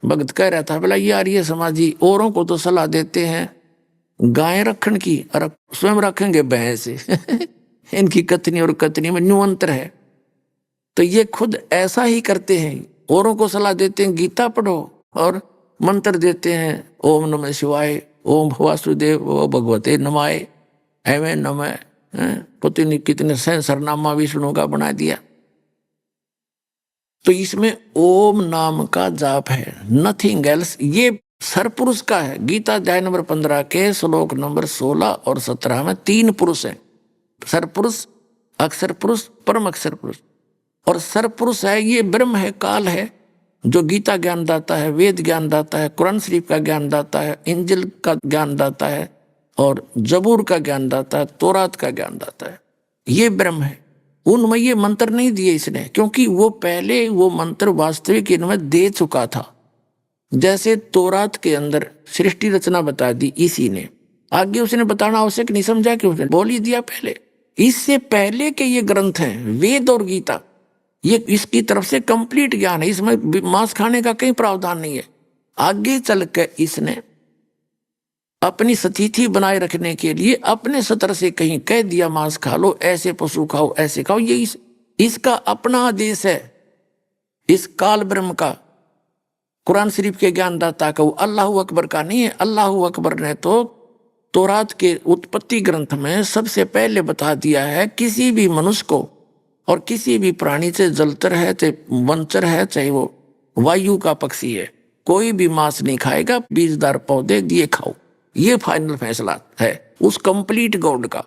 भक्त कह रहा था, बोला यार ये समाजी औरों को तो सलाह देते हैं गाय रखने की और स्वयं रखेंगे भैंस इनकी कथनी और कथनी में न्यू अंतर है। तो ये खुद ऐसा ही करते हैं, औरों को सलाह देते हैं गीता पढ़ो और मंत्र देते हैं ओम नमः शिवाय, ओम वासुदेव ओ भगवते नमाय, एवं नमः, पता नहीं कितने सरनामा विष्णु का बना दिया। तो इसमें ओम नाम का जाप है, नथिंग एल्स। ये सरपुरुष का है। गीता अध्याय नंबर 15 के श्लोक नंबर 16 और 17 में 3 पुरुष हैं, सरपुरुष, अक्षर पुरुष, परम अक्षर पुरुष। और सरपुरुष है ये ब्रह्म है, काल है, जो गीता ज्ञान दाता है, वेद ज्ञान दाता है, कुरान शरीफ का ज्ञान दाता है, इंजिल का ज्ञान दाता है, और जबूर का ज्ञान दाता है, तौरात का ज्ञान दाता है। ये ब्रह्म है। उनमें ये मंत्र नहीं दिए इसने, क्योंकि वो पहले वो मंत्र वास्तविक इनमें दे चुका था। जैसे तौरात के अंदर सृष्टि रचना बता दी इसी ने, आगे उसने बताना आवश्यक नहीं समझा कि उसने बोल ही दिया पहले। इससे पहले के ये ग्रंथ हैं वेद और गीता, ये इसकी तरफ से कंप्लीट ज्ञान है, इसमें मांस खाने का कहीं प्रावधान नहीं है। आगे चल के इसने अपनी स्थिति बनाए रखने के लिए अपने सतर से कहीं कह दिया मांस खा लो, ऐसे पशु खाओ, ऐसे खाओ, ये इसका अपना आदेश है। इस काल ब्रह्म का, कुरान शरीफ के ज्ञानदाता का, वो अल्लाह अकबर का नहीं है। अल्लाह अकबर ने तो तौरात के उत्पत्ति ग्रंथ में सबसे पहले बता दिया है किसी भी मनुष्य को और किसी भी प्राणी, चाहे जलचर है, चाहे वनचर है, चाहे वो वायु का पक्षी है, कोई भी मांस नहीं खाएगा, बीजदार पौधे दिए खाओ। ये फाइनल फैसला है उस कंप्लीट गॉड का।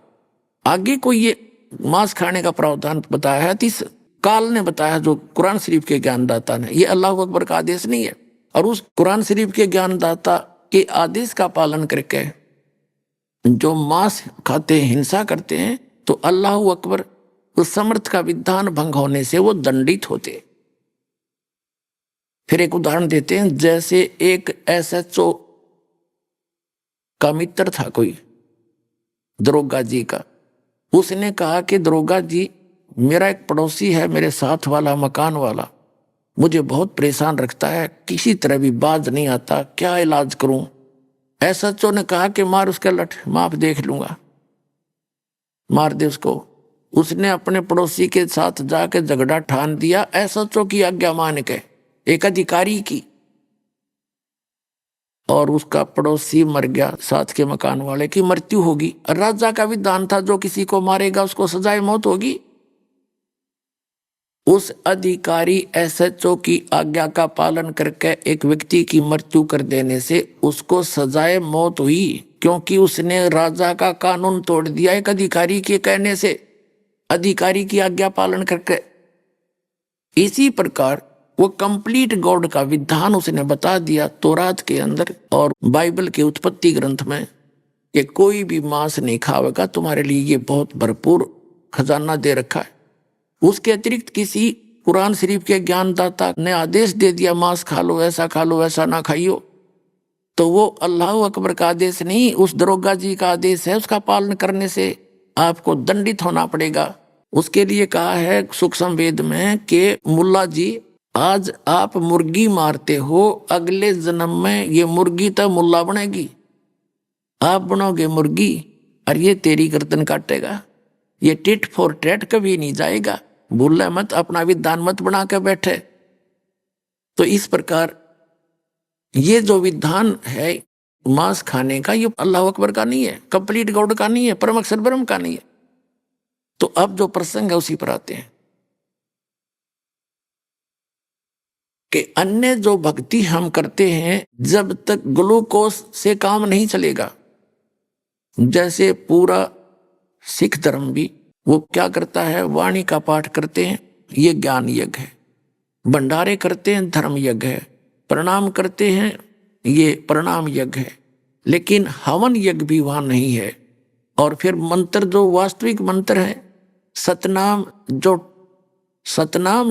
आगे कोई ये मांस खाने का प्रावधान बताया है इस काल ने बताया, जो कुरान शरीफ के ज्ञानदाता ने। ये अल्लाह अकबर का आदेश नहीं है। और उस कुरान शरीफ के ज्ञानदाता के आदेश का पालन करके जो मांस खाते हैं, हिंसा करते हैं, तो अल्लाह अकबर उस समर्थ का विधान भंग होने से वो दंडित होते। फिर एक उदाहरण देते हैं, जैसे एक SHO का मित्र था कोई, दरोगा जी का। उसने कहा कि दरोगा जी, मेरा एक पड़ोसी है, मेरे साथ वाला, मकान वाला, मुझे बहुत परेशान रखता है, किसी तरह भी बाज नहीं आता, क्या इलाज करूं? एसएचओ ने कहा कि मार उसका लठ, माप देख लूंगा, मार दे उसको। उसने अपने पड़ोसी के साथ जाके झगड़ा ठान दिया एसएचओ की आज्ञा मान के, एक अधिकारी की, और उसका पड़ोसी मर गया, साथ के मकान वाले की मृत्यु होगी। राजा का विधान था जो किसी को मारेगा उसको सजाए मौत होगी। उस अधिकारी एसएचओ की आज्ञा का पालन करके एक व्यक्ति की मृत्यु कर देने से उसको सजाए मौत हुई, क्योंकि उसने राजा का कानून तोड़ दिया एक अधिकारी के कहने से, अधिकारी की आज्ञा पालन करके। इसी प्रकार वो कंप्लीट गॉड का विधान उसने बता दिया तौरात के अंदर और बाइबल के उत्पत्ति ग्रंथ में कि कोई भी मांस नहीं खाएगा, तुम्हारे लिए ये बहुत भरपूर खजाना दे रखा है। उसके अतिरिक्त किसी कुरान शरीफ के ज्ञानदाता ने आदेश दे दिया मांस खा लो, ऐसा खा लो, ऐसा ना खाइयो, तो वो अल्लाह अकबर का आदेश नहीं, उस दरोगा जी का आदेश है। उसका पालन करने से आपको दंडित होना पड़ेगा। उसके लिए कहा है सूक्ष्म वेद में कि मुल्ला जी, आज आप मुर्गी मारते हो, अगले जन्म में ये मुर्गी तो मुल्ला बनेगी, आप बनोगे मुर्गी और ये तेरी गर्दन काटेगा। ये टिट फॉर टैट कभी नहीं जाएगा। भूल मत, अपना विधान मत बना के बैठे। तो इस प्रकार ये जो विधान है मांस खाने का, ये अल्लाह अकबर का नहीं है, कंप्लीट गॉड का नहीं है, परम अक्षर ब्रह्म का नहीं है। तो अब जो प्रसंग है उसी पर आते हैं कि अन्य जो भक्ति हम करते हैं, जब तक ग्लूकोज से काम नहीं चलेगा। जैसे पूरा सिख धर्म भी वो क्या करता है, वाणी का पाठ करते हैं, ये ज्ञान यज्ञ है। भंडारे करते हैं, धर्म यज्ञ है। प्रणाम करते हैं, ये प्रणाम यज्ञ है। लेकिन हवन यज्ञ भी वहां नहीं है। और फिर मंत्र जो वास्तविक मंत्र है, सतनाम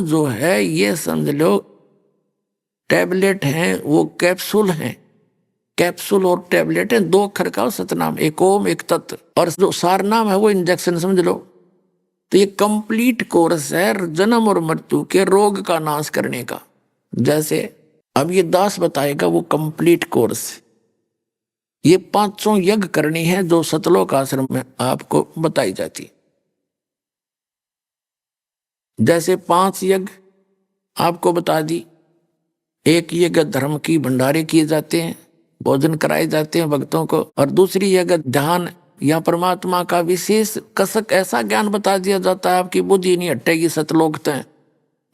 जो है, ये समझ लो टैबलेट हैं, वो कैप्सूल हैं। कैप्सूल और टैबलेट हैं, 2 अक्षर का सतनाम, एक ओम एक तत्व, और जो सारनाम है वो इंजेक्शन समझ लो। तो ये कंप्लीट कोर्स है जन्म और मृत्यु के रोग का नाश करने का। जैसे अब ये दास बताएगा वो कंप्लीट कोर्स। ये 500 यज्ञ करनी है जो सतलोक आश्रम में आपको बताई जाती। जैसे 5 यज्ञ आपको बता दी। एक यज्ञ धर्म की भंडारे किए जाते हैं, भोजन कराए जाते हैं भक्तों को, और दूसरी यज्ञ ध्यान या परमात्मा का विशेष कसक ऐसा ज्ञान बता दिया जाता है, आपकी बुद्धि नहीं हटेगी सतलोक तक।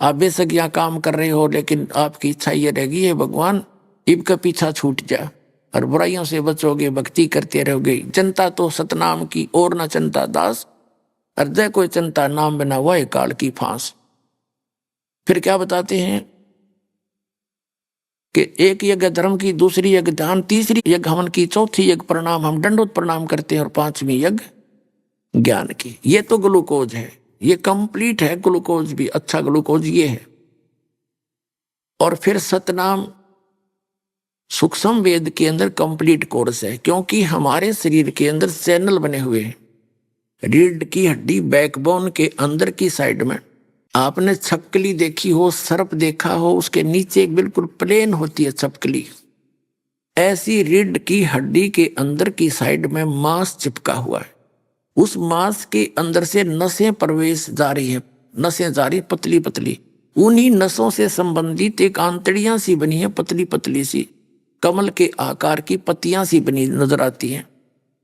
आप बेशक यहाँ काम कर रहे हो, लेकिन आपकी इच्छा ये रहेगी है भगवान इब का पीछा छूट जा और बुराइयों से बचोगे, भक्ति करते रहोगे। जनता तो सतनाम की और न चंता दास, और जय कोई चंता नाम बना हुआ है काल की फांस। फिर क्या बताते हैं कि एक यज्ञ धर्म की, दूसरी यज्ञ ध्यान, तीसरी यज्ञ हवन की, चौथी यज्ञ प्रणाम, हम दंडोत प्रणाम करते हैं, और 5वीं यज्ञ ज्ञान की। ये तो ग्लूकोज है, ये कंप्लीट है ग्लूकोज भी, अच्छा ग्लूकोज ये है। और फिर सतनाम सूक्ष्म वेद के अंदर कंप्लीट कोर्स है, क्योंकि हमारे शरीर के अंदर चैनल बने हुए हैं। रीढ़ की हड्डी बैकबोन के अंदर की साइड में आपने छपकली देखी हो, सर्प देखा हो, उसके नीचे एक बिल्कुल प्लेन होती है छपकली। ऐसी रीढ़ की हड्डी के अंदर की साइड में मांस चिपका हुआ है। उस मांस के अंदर से नसें प्रवेश जा रही है, नसें जा रही पतली पतली। उन्हीं नसों से संबंधित एक आंतड़ियां सी बनी है, पतली पतली सी, कमल के आकार की पत्तियां सी बनी नजर आती हैं।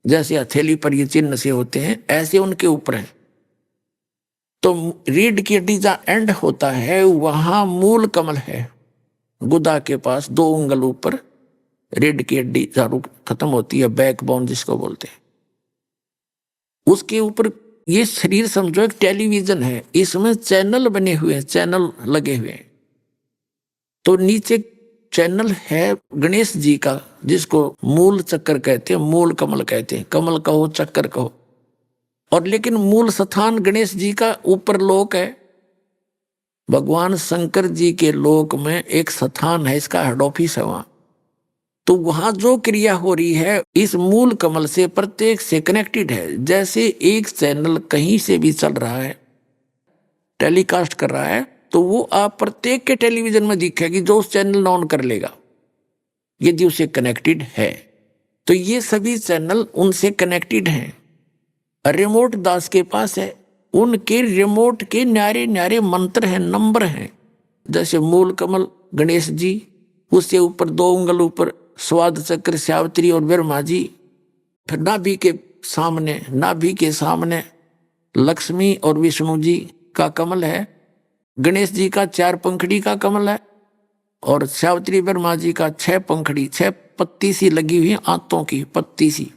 जैसे हथेली पर ये चिन्ह से होते हैं, ऐसे उनके ऊपर है। तो रीढ़ की हड्डी जहाँ एंड होता है वहां मूल कमल है, गुदा के पास 2 उंगल ऊपर रीढ़ की हड्डी जहाँ खत्म होती है, बैकबोन जिसको बोलते हैं। उसके ऊपर ये शरीर समझो एक टेलीविजन है, इसमें चैनल बने हुए हैं, चैनल लगे हुए हैं। तो नीचे चैनल है गणेश जी का, जिसको मूल चक्कर कहते हैं, मूल कमल कहते हैं, कमल कहो चक्कर कहो। और लेकिन मूल स्थान गणेश जी का ऊपर लोक है। भगवान शंकर जी के लोक में एक स्थान है, इसका हेड ऑफिस है वहां। तो वहां जो क्रिया हो रही है इस मूल कमल से प्रत्येक से कनेक्टेड है। जैसे एक चैनल कहीं से भी चल रहा है, टेलीकास्ट कर रहा है, तो वो आप प्रत्येक के टेलीविजन में दिखेगी जो उस चैनल ऑन कर लेगा, यदि उसे कनेक्टेड है। तो ये सभी चैनल उनसे कनेक्टेड हैं। रिमोट दास के पास है, उनके रिमोट के न्यारे न्यारे मंत्र हैं, नंबर हैं। जैसे मूल कमल गणेश जी, उससे ऊपर 2 उंगल ऊपर स्वाद चक्र सावित्री और ब्रह्मा जी, फिर नाभि के सामने लक्ष्मी और विष्णु जी का कमल है, गणेश जी का 4 पंखड़ी का कमल है, और सावित्री ब्रह्मा जी का 6 पंखड़ी, 6 पत्ती सी लगी हुई आंतों की पत्ती सी,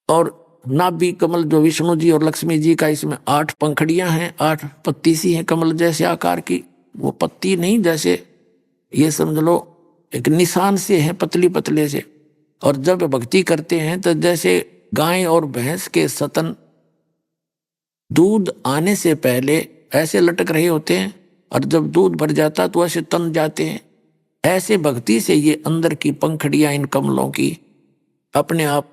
और नाभि कमल जो विष्णु जी और लक्ष्मी जी का, इसमें 8 पंखड़ियां हैं, 8 पत्ती सी हैं कमल जैसे आकार की। वो पत्ती नहीं, जैसे ये समझ लो एक निशान से है, पतली पतले से। और जब भक्ति करते हैं तो जैसे गाय और भैंस के स्तन दूध आने से पहले ऐसे लटक रहे होते हैं, और जब दूध भर जाता तो ऐसे तन जाते हैं। ऐसे भक्ति से ये अंदर की पंखड़ियां इन कमलों की अपने आप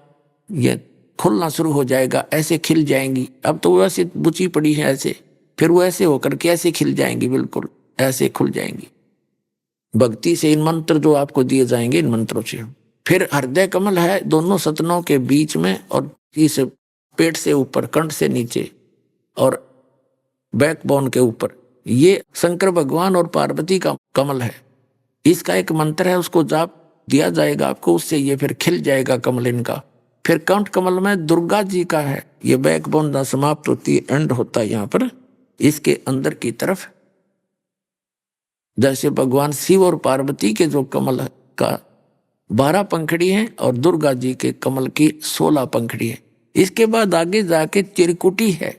ये खुलना शुरू हो जाएगा, ऐसे खिल जाएंगी। अब तो वो ऐसे बुची पड़ी है ऐसे, फिर वो ऐसे होकर के ऐसे खिल जाएंगी, बिल्कुल ऐसे खुल जाएंगी भक्ति से। इन मंत्र जो आपको दिए जाएंगे, इन मंत्रों से। फिर हृदय कमल है दोनों सतनों के बीच में, और इस पेट से ऊपर, कंठ से नीचे और बैकबोन के ऊपर। ये शंकर भगवान और पार्वती का कमल है। इसका एक मंत्र है, उसको जाप दिया जाएगा आपको, उससे ये फिर खिल जाएगा कमल इनका। फिर कंठ कमल में दुर्गा जी का है, ये बैकबोन ना समाप्त होती है, एंड होता है यहाँ पर इसके अंदर की तरफ। जैसे भगवान शिव और पार्वती के जो कमल का 12 पंखड़ी हैं, और दुर्गा जी के कमल की 16 पंखड़ी है। इसके बाद आगे जाके चिरकुटी है,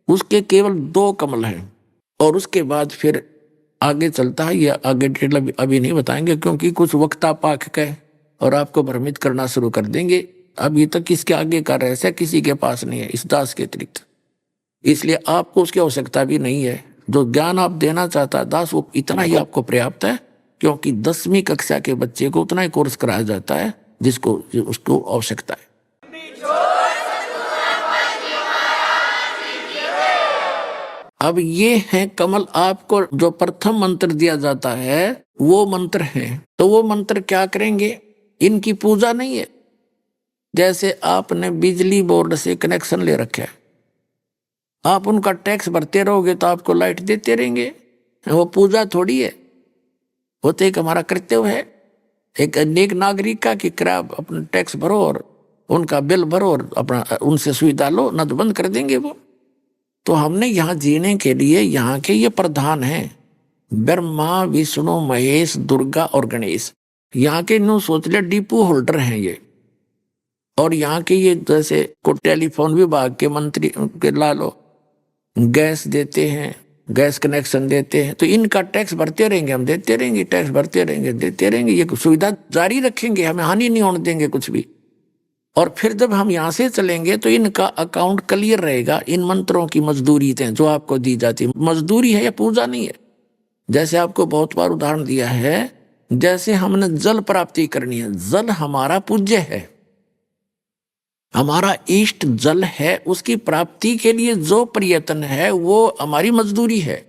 उसके केवल 2 कमल हैं। और उसके बाद फिर आगे चलता है, यह आगे डिटेल अभी नहीं बताएंगे, क्योंकि कुछ वक्ता पाक के और आपको भ्रमित करना शुरू कर देंगे। अभी तक इसके आगे का रहस्य किसी के पास नहीं है इस दास के अतिरिक्त, इसलिए आपको उसकी आवश्यकता भी नहीं है। जो ज्ञान आप देना चाहता है दास, वो इतना ही आपको पर्याप्त है, क्योंकि 10वीं कक्षा के बच्चे को उतना ही कोर्स कराया जाता है जिसको उसको आवश्यकता है। अब ये है कमल। आपको जो प्रथम मंत्र दिया जाता है वो मंत्र है, तो वो मंत्र क्या करेंगे? इनकी पूजा नहीं है। जैसे आपने बिजली बोर्ड से कनेक्शन ले रखा है, आप उनका टैक्स भरते रहोगे तो आपको लाइट देते रहेंगे, वो पूजा थोड़ी है। वो तो एक हमारा कर्तव्य है, एक नेक नागरिक का, कि किराया अपना टैक्स भरो और उनका बिल भरो और अपना उनसे सुविधा लो, न तो बंद कर देंगे वो। तो हमने यहाँ जीने के लिए यहाँ के ये प्रधान हैं, ब्रह्मा विष्णु महेश दुर्गा और गणेश। यहाँ के न्यू सोच ले डिपो होल्डर हैं ये। और यहाँ के ये जैसे को टेलीफोन विभाग के मंत्री के ला लो, गैस देते हैं, गैस कनेक्शन देते हैं, तो इनका टैक्स भरते रहेंगे, हम देते रहेंगे, टैक्स भरते रहेंगे, देते रहेंगे, ये सुविधा जारी रखेंगे, हमें हानि नहीं होने देंगे कुछ भी। और फिर जब हम यहाँ से चलेंगे तो इनका अकाउंट क्लियर रहेगा। इन मंत्रों की मजदूरी थे जो आपको दी जाती है, मजदूरी है या पूजा नहीं है। जैसे आपको बहुत बार उदाहरण दिया है, जैसे हमने जल प्राप्ति करनी है, जल हमारा पूज्य है, हमारा इष्ट जल है, उसकी प्राप्ति के लिए जो प्रयत्न है वो हमारी मजदूरी है,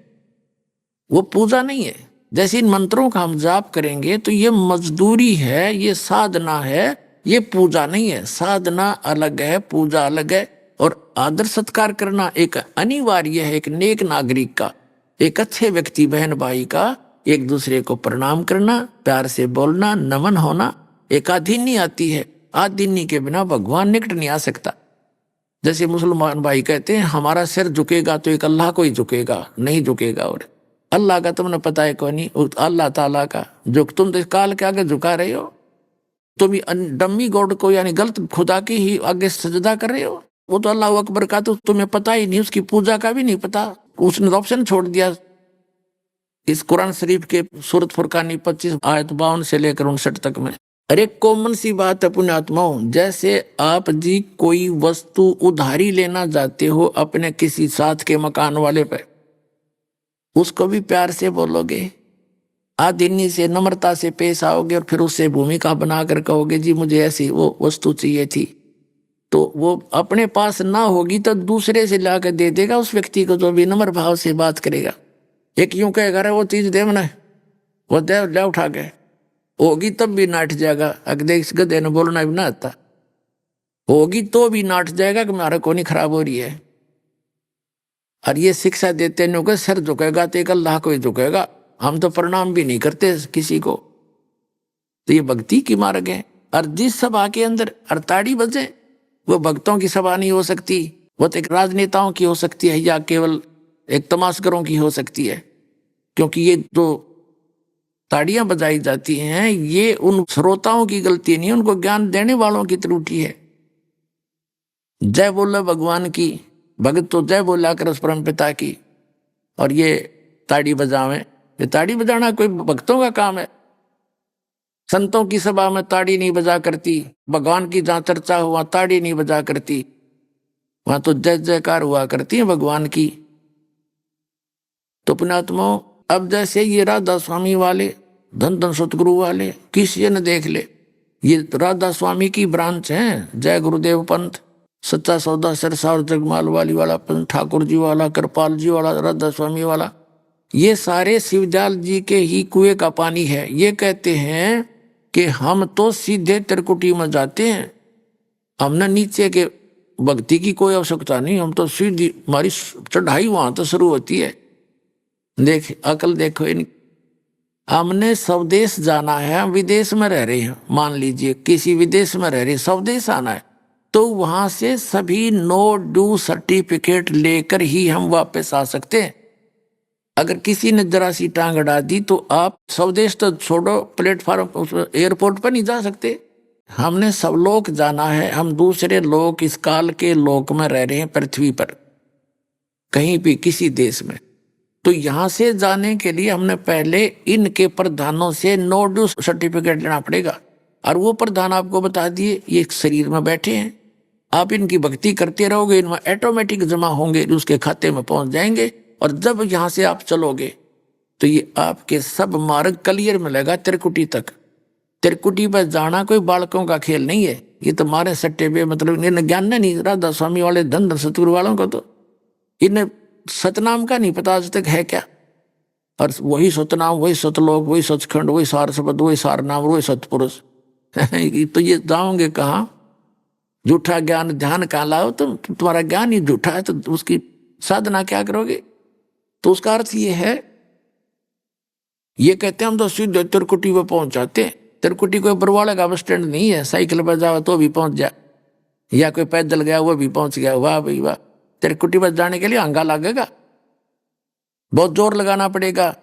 वो पूजा नहीं है। जैसे इन मंत्रों का हम जाप करेंगे तो ये मजदूरी है, ये साधना है, ये पूजा नहीं है। साधना अलग है, पूजा अलग है। और आदर सत्कार करना एक अनिवार्य है, एक नेक नागरिक का, एक अच्छे व्यक्ति बहन भाई का एक दूसरे को प्रणाम करना, प्यार से बोलना, नमन होना। एक आधीनी आती है, आधीनी के बिना भगवान निकट नहीं आ सकता। जैसे मुसलमान भाई कहते हैं हमारा सिर झुकेगा तो एक अल्लाह को ही झुकेगा, नहीं झुकेगा। और अल्लाह का तुमने पता है कौन? नहीं, अल्लाह ताला का। जो तुम तो काल के आगे झुका रहे हो, तुम डम्मी गॉड को यानी गलत खुदा की ही आगे सजदा कर रहे हो। वो तो अल्लाह अकबर का तो तुम्हें पता ही नहीं, उसकी पूजा का भी नहीं पता, उसने ऑप्शन छोड़ दिया। इस कुरान शरीफ के सूरत फुरकानी 25 आयत 52 से लेकर 59 तक में। अरे कॉमन सी बात है पुण्यात्माओं, जैसे आप जी कोई वस्तु उधारी लेना जाते हो अपने किसी साथ के मकान वाले पे, उसको भी प्यार से बोलोगे, आदीनी से नम्रता से पेश आओगे, और फिर उससे भूमिका बनाकर कहोगे जी मुझे ऐसी वो वस्तु चाहिए थी, तो वो अपने पास ना होगी तो दूसरे से लाकर दे देगा उस व्यक्ति को जो भी नम्र भाव से बात करेगा। एक यूं कहेगा वो चीज दे, मैंने वो दे ले उठा के, होगी तब भी नाट जाएगा। अगर देख इस गधे ने बोलना भी ना आता, होगी तो भी नाट जाएगा कि हमारा कोनी खराब हो रही है। और ये शिक्षा देते नहीं होगा, सर झुकेगा तो एक अल्लाह को ही झुकेगा, हम तो प्रणाम भी नहीं करते किसी को। तो ये भक्ति की मार्ग है। और जिस सभा के अंदर अड़ताड़ी बजे, वो भक्तों की सभा नहीं हो सकती, वो तो एक राजनेताओं की हो सकती है या केवल एक तमाशगरों की हो सकती है। क्योंकि ये जो ताड़ियां बजाई जाती हैं ये उन श्रोताओं की गलती नहीं, उनको ज्ञान देने वालों की त्रुटि है। जय बोले भगवान की, भगत तो जय बोला कर उस परम पिता की, और ये ताड़ी बजावे, ये ताड़ी बजाना कोई भक्तों का काम है। संतों की सभा में ताड़ी नहीं बजा करती, भगवान की जहां चर्चा हो वहां ताड़ी नहीं बजा करती, वहां तो जय जयकार हुआ करती है भगवान की। तो पुण्यात्मा, अब जैसे ये राधा स्वामी वाले, धन धन सतगुरु वाले, किसी ने देख ले, ये राधा स्वामी की ब्रांच है। जय गुरुदेव पंथ, सच्चा सौदा सिरसा और जगमाल वाली वाला पंथ, ठाकुर जी वाला, कृपाल जी वाला, राधा स्वामी वाला, ये सारे शिवदयाल जी के ही कुएं का पानी है। ये कहते हैं कि हम तो सीधे त्रिकुटी में जाते हैं, हमने नीचे के भक्ति की कोई आवश्यकता नहीं, हम तो सीधी हमारी चढ़ाई वहां तो शुरू होती है। देख अकल देखो इन, हमने स्वदेश जाना है, हम विदेश में रह रहे हैं, मान लीजिए किसी विदेश में रह रहे, स्वदेश आना है, तो वहां से सभी नो ड्यू सर्टिफिकेट लेकर ही हम वापस आ सकते हैं। अगर किसी ने जरा सी टांग अड़ा दी तो आप स्वदेश तो छोड़ो, प्लेटफॉर्म एयरपोर्ट पर नहीं जा सकते। हमने सब लोक जाना है, हम दूसरे लोक, इस काल के लोक में रह रहे हैं पृथ्वी पर, कहीं भी किसी देश में। तो यहां से जाने के लिए हमने पहले इनके प्रधानों से नो ड्यू सर्टिफिकेट लेना पड़ेगा। और वो प्रधान आपको बता दिए, ये शरीर में बैठे हैं, आप इनकी भक्ति करते रहोगे, इनमें ऑटोमेटिक जमा होंगे, उसके खाते में पहुंच जाएंगे। और जब यहां से आप चलोगे तो ये आपके सब मार्ग क्लियर मिलेगा त्रिकुटी तक। त्रिकुटी पर जाना कोई बालकों का खेल नहीं है, ये तो मारे सट्टे पे, मतलब इन्हें ज्ञान नहीं, राधा स्वामी वाले धन धन सतगुरु वालों को तो इन्हें सतनाम का नहीं पता आज तक है क्या। और वही सतनाम, वही सतलोक, वही सचखंड, वही सार शब्द, वही सार नाम, वही सतपुरुष तो ये जाओगे कहाँ? झूठा ज्ञान ध्यान कहाँ लाओ तुम? तुम्हारा ज्ञान ही झूठा है तो उसकी साधना क्या करोगे? तो उसका अर्थ ये है, ये कहते हैं हम तो सीधे त्रिकुटी पे पहुंच जाते हैं। त्रिकुटी कोई बरवाड़े का बस स्टैंड नहीं है, साइकिल पर जाओ तो भी पहुंच जाए, या कोई पैदल गया वो भी पहुंच गया। वाह भाई वाह, त्रिकुटी पर जाने के लिए अंगा लगेगा, बहुत जोर लगाना पड़ेगा,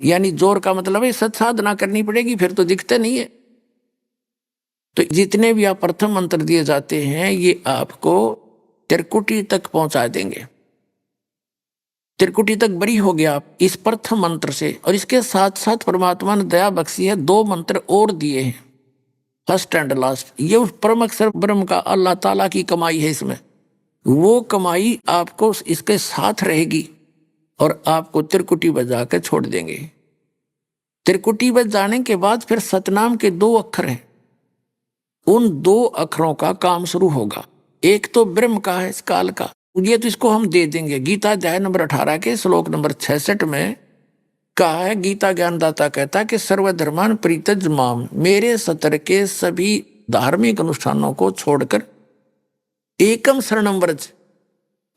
यानी जोर का मतलब है सत साधना करनी पड़ेगी, फिर तो दिखते नहीं है। तो जितने भी आप प्रथम मंत्र दिए जाते हैं ये आपको त्रिकुटी तक पहुंचा देंगे। त्रिकुटी तक बरी हो गया आप इस प्रथम मंत्र से। और इसके साथ साथ परमात्मा ने दया बख्शी है, 2 मंत्र और दिए हैं, फर्स्ट एंड लास्ट। ये उस परम अक्षर ब्रह्म का अल्लाह ताला की कमाई है, इसमें वो कमाई आपको इसके साथ रहेगी और आपको त्रिकुटी बजा कर छोड़ देंगे। त्रिकुटी बज जाने के बाद फिर सतनाम के 2 अक्षर हैं, उन 2 अक्षरों का काम शुरू होगा। एक तो ब्रह्म का है, इस काल का, ये तो इसको हम दे देंगे। गीता अध्याय नंबर 18 के श्लोक नंबर 66 में कहा है, गीता ज्ञानदाता कहता है कि सर्वधर्मान परित्यज माम, मेरे सतर के सभी धार्मिक अनुष्ठानों को छोड़कर एकम शरणम व्रज,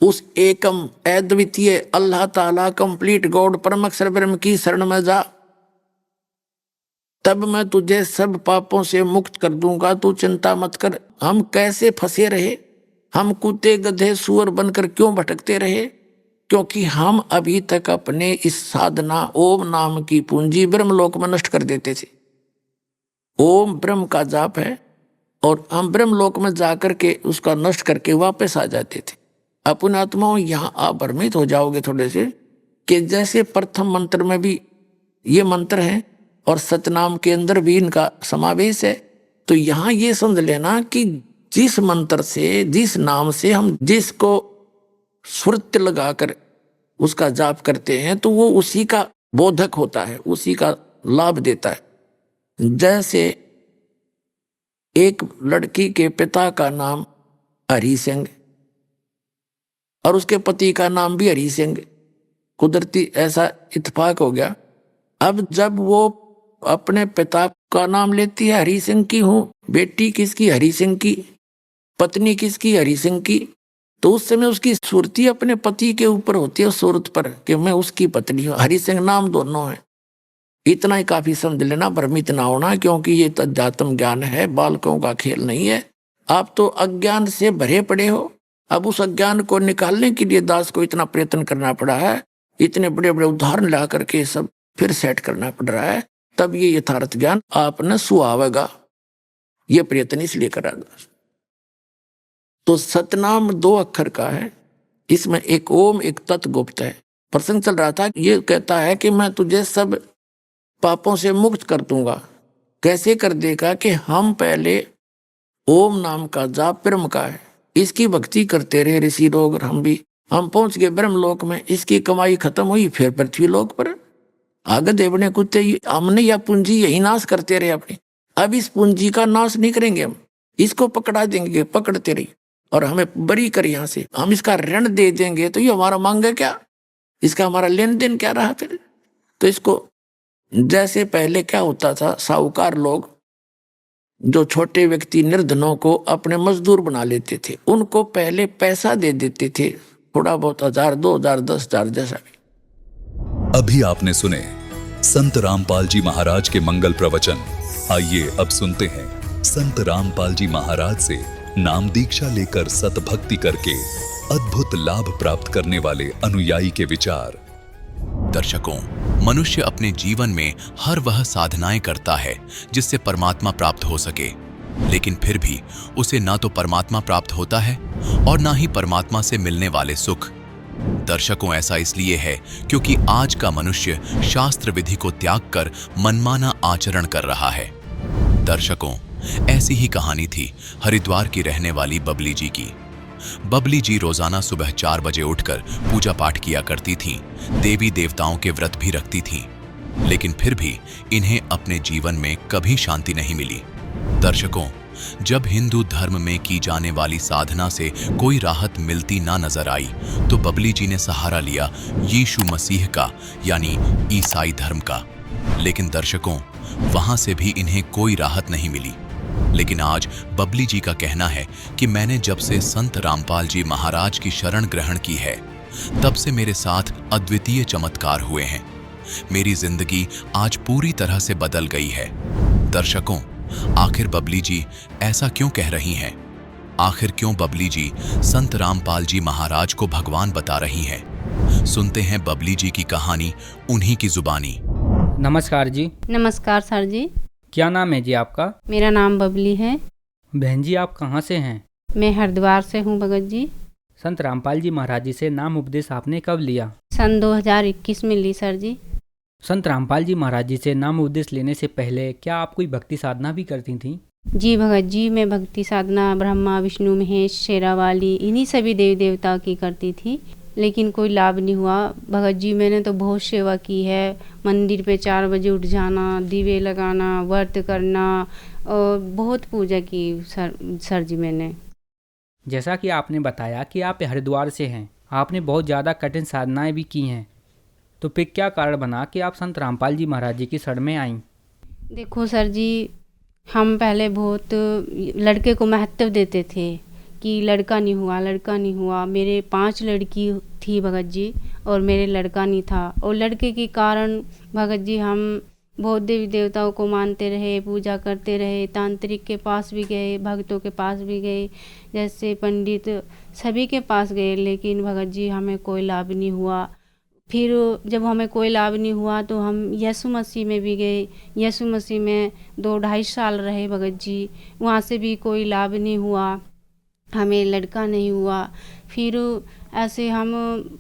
उस एकम अद्वितीय अल्लाह ताला कंप्लीट गॉड परम अक्षर ब्रह्म की शरण में जा, तब मैं तुझे सब पापों से मुक्त कर दूंगा, तू चिंता मत कर। हम कैसे फंसे रहे, हम कुत्ते गधे सुअर बनकर क्यों भटकते रहे? क्योंकि हम अभी तक अपने इस साधना ओम नाम की पूंजी ब्रह्मलोक में नष्ट कर देते थे। ओम ब्रह्म का जाप है और हम ब्रह्मलोक में जाकर के उसका नष्ट करके वापस आ जाते थे। अपने आत्माओं, यहाँ आप भ्रमित हो जाओगे थोड़े से कि जैसे प्रथम मंत्र में भी ये मंत्र हैं और सतनाम के अंदर भी इनका समावेश है, तो यहाँ ये समझ लेना कि जिस मंत्र से, जिस नाम से हम जिसको सुरत लगाकर उसका जाप करते हैं तो वो उसी का बोधक होता है, उसी का लाभ देता है। जैसे एक लड़की के पिता का नाम हरि सिंह और उसके पति का नाम भी हरि सिंह, कुदरती ऐसा इत्तेफाक हो गया। अब जब वो अपने पिता का नाम लेती है, हरि सिंह की हूँ, बेटी किसकी, हरि सिंह की, पत्नी किसकी, हरि सिंह की, तो उस समय उसकी सुरती अपने पति के ऊपर होती है, सूरत पर, कि मैं उसकी पत्नी हूँ, हरि सिंह नाम दोनों है। इतना ही काफी समझ लेना, भ्रमित ना होना, क्योंकि ये तो अध्यात्म ज्ञान है, बालकों का खेल नहीं है। आप तो अज्ञान से भरे पड़े हो। अब उस अज्ञान को निकालने के लिए दास को इतना प्रयत्न करना पड़ा है, इतने बड़े बड़े उदाहरण ला करके सब फिर सेट करना पड़ रहा है, तब ये यथार्थ ज्ञान आपने सुहावेगा। ये प्रयत्न इसलिए करा दास। तो सतनाम 2 अक्षर का है, इसमें एक ओम एक तत् गुप्त है। प्रसंग चल रहा था, ये कहता है कि मैं तुझे सब पापों से मुक्त कर दूंगा। कैसे कर देगा कि हम पहले ओम नाम का जाप ब्रह्म का है, इसकी भक्ति करते रहे ऋषि लोग, और हम पहुंच गए ब्रह्म लोक में। इसकी कमाई खत्म हुई, फिर पृथ्वी लोक पर आगे देवने कुत्ते हमने यह पूंजी यही नाश करते रहे अपनी। अब इस पूंजी का नाश नहीं करेंगे हम, इसको पकड़ा देंगे, पकड़ते रही और हमें बरी कर यहाँ से, हम इसका ऋण दे देंगे तो ये हमारा मांगे क्या, इसका हमारा लेन देन क्या रहा फिर। तो इसको जैसे पहले क्या होता था, साहूकार लोग जो छोटे व्यक्ति निर्धनों को अपने मजदूर बना लेते थे, उनको पहले पैसा दे देते थे, थोड़ा बहुत 1000, 2000, 10,000 जैसा भी। अभी आपने सुने संत रामपाल जी महाराज के मंगल प्रवचन। आइए अब सुनते हैं संत रामपाल जी महाराज से नाम दीक्षा लेकर सतभक्ति करके अद्भुत लाभ प्राप्त करने वाले अनुयायी के विचार। दर्शकों, मनुष्य अपने जीवन में हर वह साधनाएं करता है जिससे परमात्मा प्राप्त हो सके, लेकिन फिर भी उसे ना तो परमात्मा प्राप्त होता है और ना ही परमात्मा से मिलने वाले सुख। दर्शकों, ऐसा इसलिए है क्योंकि आज का मनुष्य शास्त्र विधि को त्याग कर मनमाना आचरण कर रहा है। दर्शकों, ऐसी ही कहानी थी हरिद्वार की रहने वाली बबली जी की। बबली जी रोजाना सुबह 4 बजे उठकर पूजा पाठ किया करती थीं, देवी देवताओं के व्रत भी रखती थीं, लेकिन फिर भी इन्हें अपने जीवन में कभी शांति नहीं मिली। दर्शकों, जब हिंदू धर्म में की जाने वाली साधना से कोई राहत मिलती ना नजर आई तो बबली जी ने सहारा लिया यीशु मसीह का, यानी ईसाई धर्म का। लेकिन दर्शकों, वहां से भी इन्हें कोई राहत नहीं मिली। लेकिन आज बबली जी का कहना है कि मैंने जब से संत रामपाल जी महाराज की शरण ग्रहण की है, तब से मेरे साथ अद्वितीय चमत्कार हुए हैं। मेरी जिंदगी आज पूरी तरह से बदल गई है। दर्शकों, आखिर बबली जी ऐसा क्यों कह रही हैं? आखिर क्यों बबली जी संत रामपाल जी महाराज को भगवान बता रही हैं? सुनते हैं बबली जी की कहानी उन्हीं की जुबानी। नमस्कार जी। नमस्कार सर जी। क्या नाम है जी आपका? मेरा नाम बबली है। बहन जी, आप कहाँ से हैं? मैं हरिद्वार से हूँ भगत जी। संत रामपाल जी महाराज जी से नाम उपदेश आपने कब लिया? सन 2021 में ली सर जी। संत रामपाल जी महाराज जी से नाम उपदेश लेने से पहले क्या आप कोई भक्ति साधना भी करती थीं? जी भगत जी, मैं भक्ति साधना ब्रह्मा विष्णु महेश शेरावाली इन्हीं सभी देवी देवता की करती थी, लेकिन कोई लाभ नहीं हुआ भगत जी। मैंने तो बहुत सेवा की है, मंदिर पे 4 बजे उठ जाना, दीवे लगाना, व्रत करना और बहुत पूजा की सर जी मैंने। जैसा कि आपने बताया कि आप हरिद्वार से हैं, आपने बहुत ज़्यादा कठिन साधनाएं भी की हैं, तो फिर क्या कारण बना कि आप संत रामपाल जी महाराज जी की शरण में आईं? देखो सर जी, हम पहले बहुत लड़के को महत्व देते थे कि लड़का नहीं हुआ, लड़का नहीं हुआ। मेरे 5 लड़की थी भगत जी और मेरे लड़का नहीं था, और लड़के के कारण भगत जी हम बहुत देवी देवताओं को मानते रहे, पूजा करते रहे, तांत्रिक के पास भी गए, भक्तों के पास भी गए, जैसे पंडित सभी के पास गए, लेकिन भगत जी हमें कोई लाभ नहीं हुआ। फिर जब हमें कोई लाभ नहीं हुआ तो हम यीशु मसीह में भी गए, यीशु मसीह में 2-2.5 साल रहे भगत जी, वहाँ से भी कोई लाभ नहीं हुआ, हमें लड़का नहीं हुआ। फिर ऐसे हम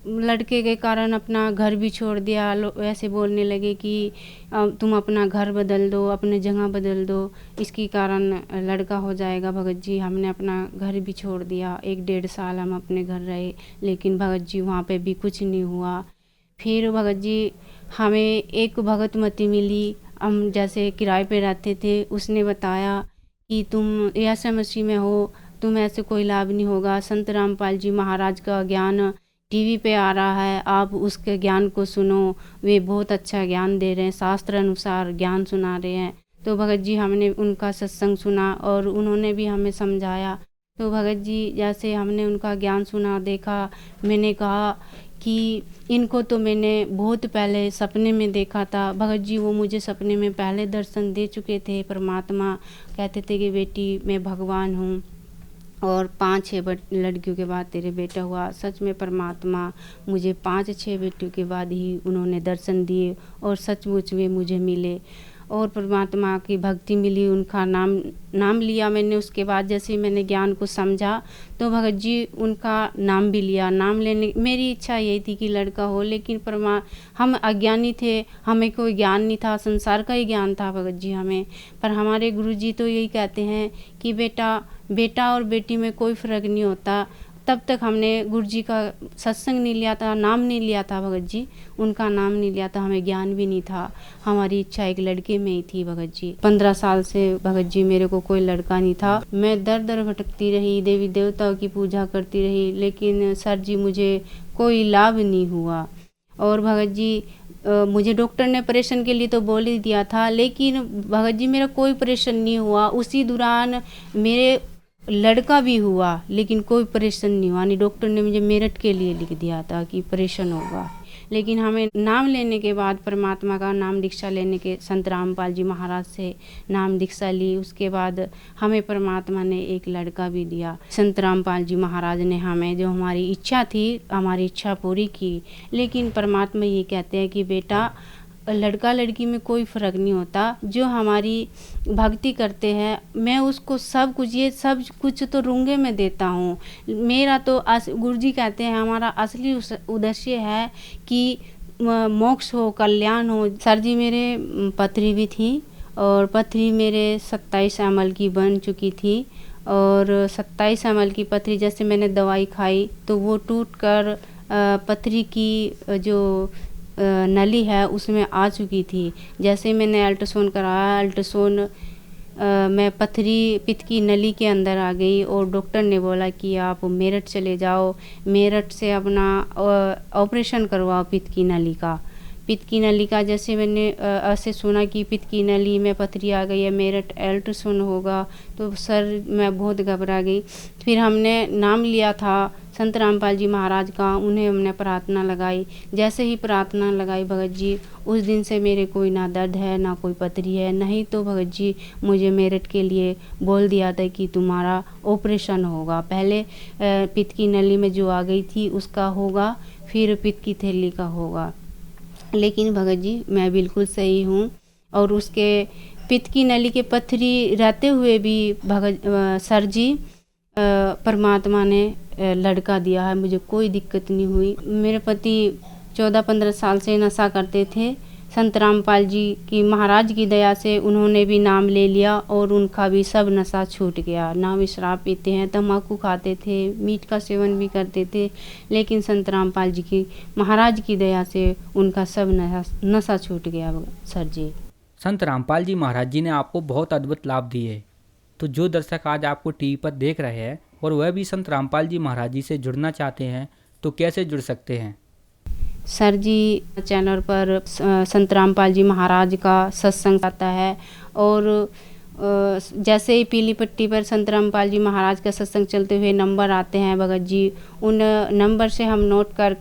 लड़के के कारण अपना घर भी छोड़ दिया। ऐसे बोलने लगे कि तुम अपना घर बदल दो, अपने जगह बदल दो, इसके कारण लड़का हो जाएगा। भगत जी हमने अपना घर भी छोड़ दिया, 1-1.5 साल हम अपने घर रहे, लेकिन भगत जी वहाँ पे भी कुछ नहीं हुआ। फिर भगत जी हमें एक भगतमती मिली, हम जैसे किराए पे रहते थे, उसने बताया कि तुम यीशु मसीह में हो, तुम्हें ऐसे कोई लाभ नहीं होगा। संत रामपाल जी महाराज का ज्ञान टीवी पे आ रहा है, आप उसके ज्ञान को सुनो, वे बहुत अच्छा ज्ञान दे रहे हैं, शास्त्र अनुसार ज्ञान सुना रहे हैं। तो भगत जी हमने उनका सत्संग सुना और उन्होंने भी हमें समझाया। तो भगत जी जैसे हमने उनका ज्ञान सुना, देखा, मैंने कहा कि इनको तो मैंने बहुत पहले सपने में देखा था। भगत जी वो मुझे सपने में पहले दर्शन दे चुके थे। परमात्मा कहते थे कि बेटी मैं भगवान हूँ और 5-6 लड़कियों के बाद तेरे बेटा हुआ। सच में परमात्मा मुझे 5-6 बेटियों के बाद ही उन्होंने दर्शन दिए और सचमुच में मुझे मिले और परमात्मा की भक्ति मिली, उनका नाम लिया मैंने। उसके बाद जैसे ही मैंने ज्ञान को समझा तो भगत जी उनका नाम भी लिया। नाम लेने मेरी इच्छा यही थी कि लड़का हो, लेकिन हम अज्ञानी थे, हमें कोई ज्ञान नहीं था, संसार का ही ज्ञान था भगत जी हमें। पर हमारे गुरुजी तो यही कहते हैं कि बेटा और बेटी में कोई फ़र्क नहीं होता। तब तक हमने गुरुजी का सत्संग नहीं लिया था, नाम नहीं लिया था भगत जी, उनका नाम नहीं लिया था, हमें ज्ञान भी नहीं था। हमारी इच्छा एक लड़के में ही थी भगत जी। 15 साल से भगत जी मेरे को कोई लड़का नहीं था। मैं दर दर भटकती रही, देवी देवताओं की पूजा करती रही, लेकिन सर जी मुझे कोई लाभ नहीं हुआ। और भगत जी मुझे डॉक्टर ने ऑपरेशन के लिए तो बोल ही दिया था, लेकिन भगत जी मेरा कोई ऑपरेशन नहीं हुआ। उसी दौरान मेरे लड़का भी हुआ, लेकिन कोई ऑपरेशन नहीं हुआ। नहीं, डॉक्टर ने मुझे मेरठ के लिए लिख दिया था कि ऑपरेशन होगा। लेकिन हमें नाम लेने के बाद, परमात्मा का नाम दीक्षा लेने के, संत रामपाल जी महाराज से नाम दीक्षा ली, उसके बाद हमें परमात्मा ने एक लड़का भी दिया। संत रामपाल जी महाराज ने हमें जो हमारी इच्छा थी, हमारी इच्छा पूरी की। लेकिन परमात्मा ये कहते हैं कि बेटा लड़का लड़की में कोई फ़र्क नहीं होता, जो हमारी भक्ति करते हैं मैं उसको सब कुछ तो रूंगे में देता हूँ। मेरा तो गुरुजी कहते हैं हमारा असली उद्देश्य है कि मोक्ष हो, कल्याण हो। सर जी मेरे पथरी भी थी और पथरी मेरे 27 ml की बन चुकी थी और 27 ml की पथरी जैसे मैंने दवाई खाई तो वो टूट कर पथरी की जो नली है उसमें आ चुकी थी। जैसे मैंने अल्ट्रासाउंड कराया, अल्ट्रासाउंड मैं पथरी पित्त की नली के अंदर आ गई और डॉक्टर ने बोला कि आप मेरठ चले जाओ, मेरठ से अपना ऑपरेशन करवाओ पित्त की नली का। पित्त की नली का जैसे मैंने ऐसे सुना कि पित्त की नली में पथरी आ गई है, मेरठ अल्ट्रासाउंड होगा, तो सर मैं बहुत घबरा गई। फिर हमने नाम लिया था संत रामपाल जी महाराज का, उन्हें हमने प्रार्थना लगाई। जैसे ही प्रार्थना लगाई भगत जी, उस दिन से मेरे कोई ना दर्द है ना कोई पथरी है। नहीं तो भगत जी मुझे मेरठ के लिए बोल दिया था कि तुम्हारा ऑपरेशन होगा, पहले पित्त की नली में जो आ गई थी उसका होगा, फिर पित्त की थैली का होगा। लेकिन भगत जी मैं बिल्कुल सही हूँ और उसके पित्त की नली के पथरी रहते हुए भी भगत सर जी परमात्मा ने लड़का दिया है, मुझे कोई दिक्कत नहीं हुई। मेरे पति 14-15 साल से नशा करते थे। संत रामपाल जी की महाराज की दया से उन्होंने भी नाम ले लिया और उनका भी सब नशा छूट गया। ना वे शराब पीते हैं, तम्बाकू खाते थे, मीट का सेवन भी करते थे, लेकिन संत रामपाल जी की महाराज की दया से उनका सब नशा छूट गया सर जी। संत रामपाल जी महाराज जी ने आपको बहुत अद्भुत लाभ दिए। तो जो दर्शक आज आपको टीवी पर देख रहे हैं और वह भी संत रामपाल जी महाराज जी से जुड़ना चाहते हैं तो कैसे जुड़ सकते हैं? सर जी चैनल पर संत रामपाल जी महाराज का सत्संग आता है और जैसे ही पीली पट्टी पर संत रामपाल जी महाराज का सत्संग चलते हुए नंबर आते हैं भगत जी, उन नंबर से हम नोट कर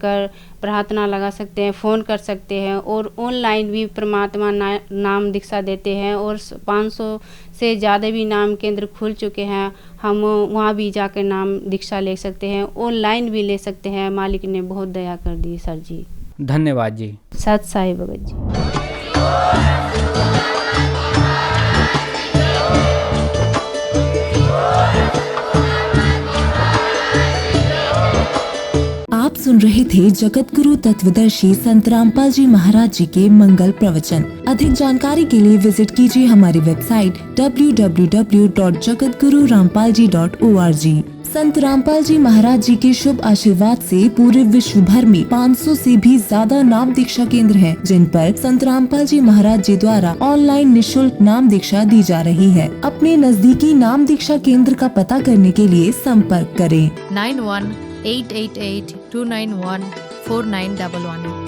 प्रार्थना लगा सकते हैं, फ़ोन कर सकते हैं और ऑनलाइन भी परमात्मा नाम दीक्षा देते हैं और 500 से ज़्यादा भी नाम केंद्र खुल चुके हैं। हम वहाँ भी जाकर नाम दीक्षा ले सकते हैं, ऑनलाइन भी ले सकते हैं। मालिक ने बहुत दया कर दी सर जी। धन्यवाद जी। सत साई भगत जी। आप सुन रहे थे जगत गुरु तत्वदर्शी संत रामपाल जी महाराज जी के मंगल प्रवचन। अधिक जानकारी के लिए विजिट कीजिए हमारी वेबसाइट www.jagatgururampalji.org। संत रामपाल जी महाराज जी के शुभ आशीर्वाद से पूरे विश्व भर में 500 से भी ज्यादा नाम दीक्षा केंद्र हैं, जिन पर संत रामपाल जी महाराज जी द्वारा ऑनलाइन निःशुल्क नाम दीक्षा दी जा रही है। अपने नजदीकी नाम दीक्षा केंद्र का पता करने के लिए संपर्क करें 91 888-291-4911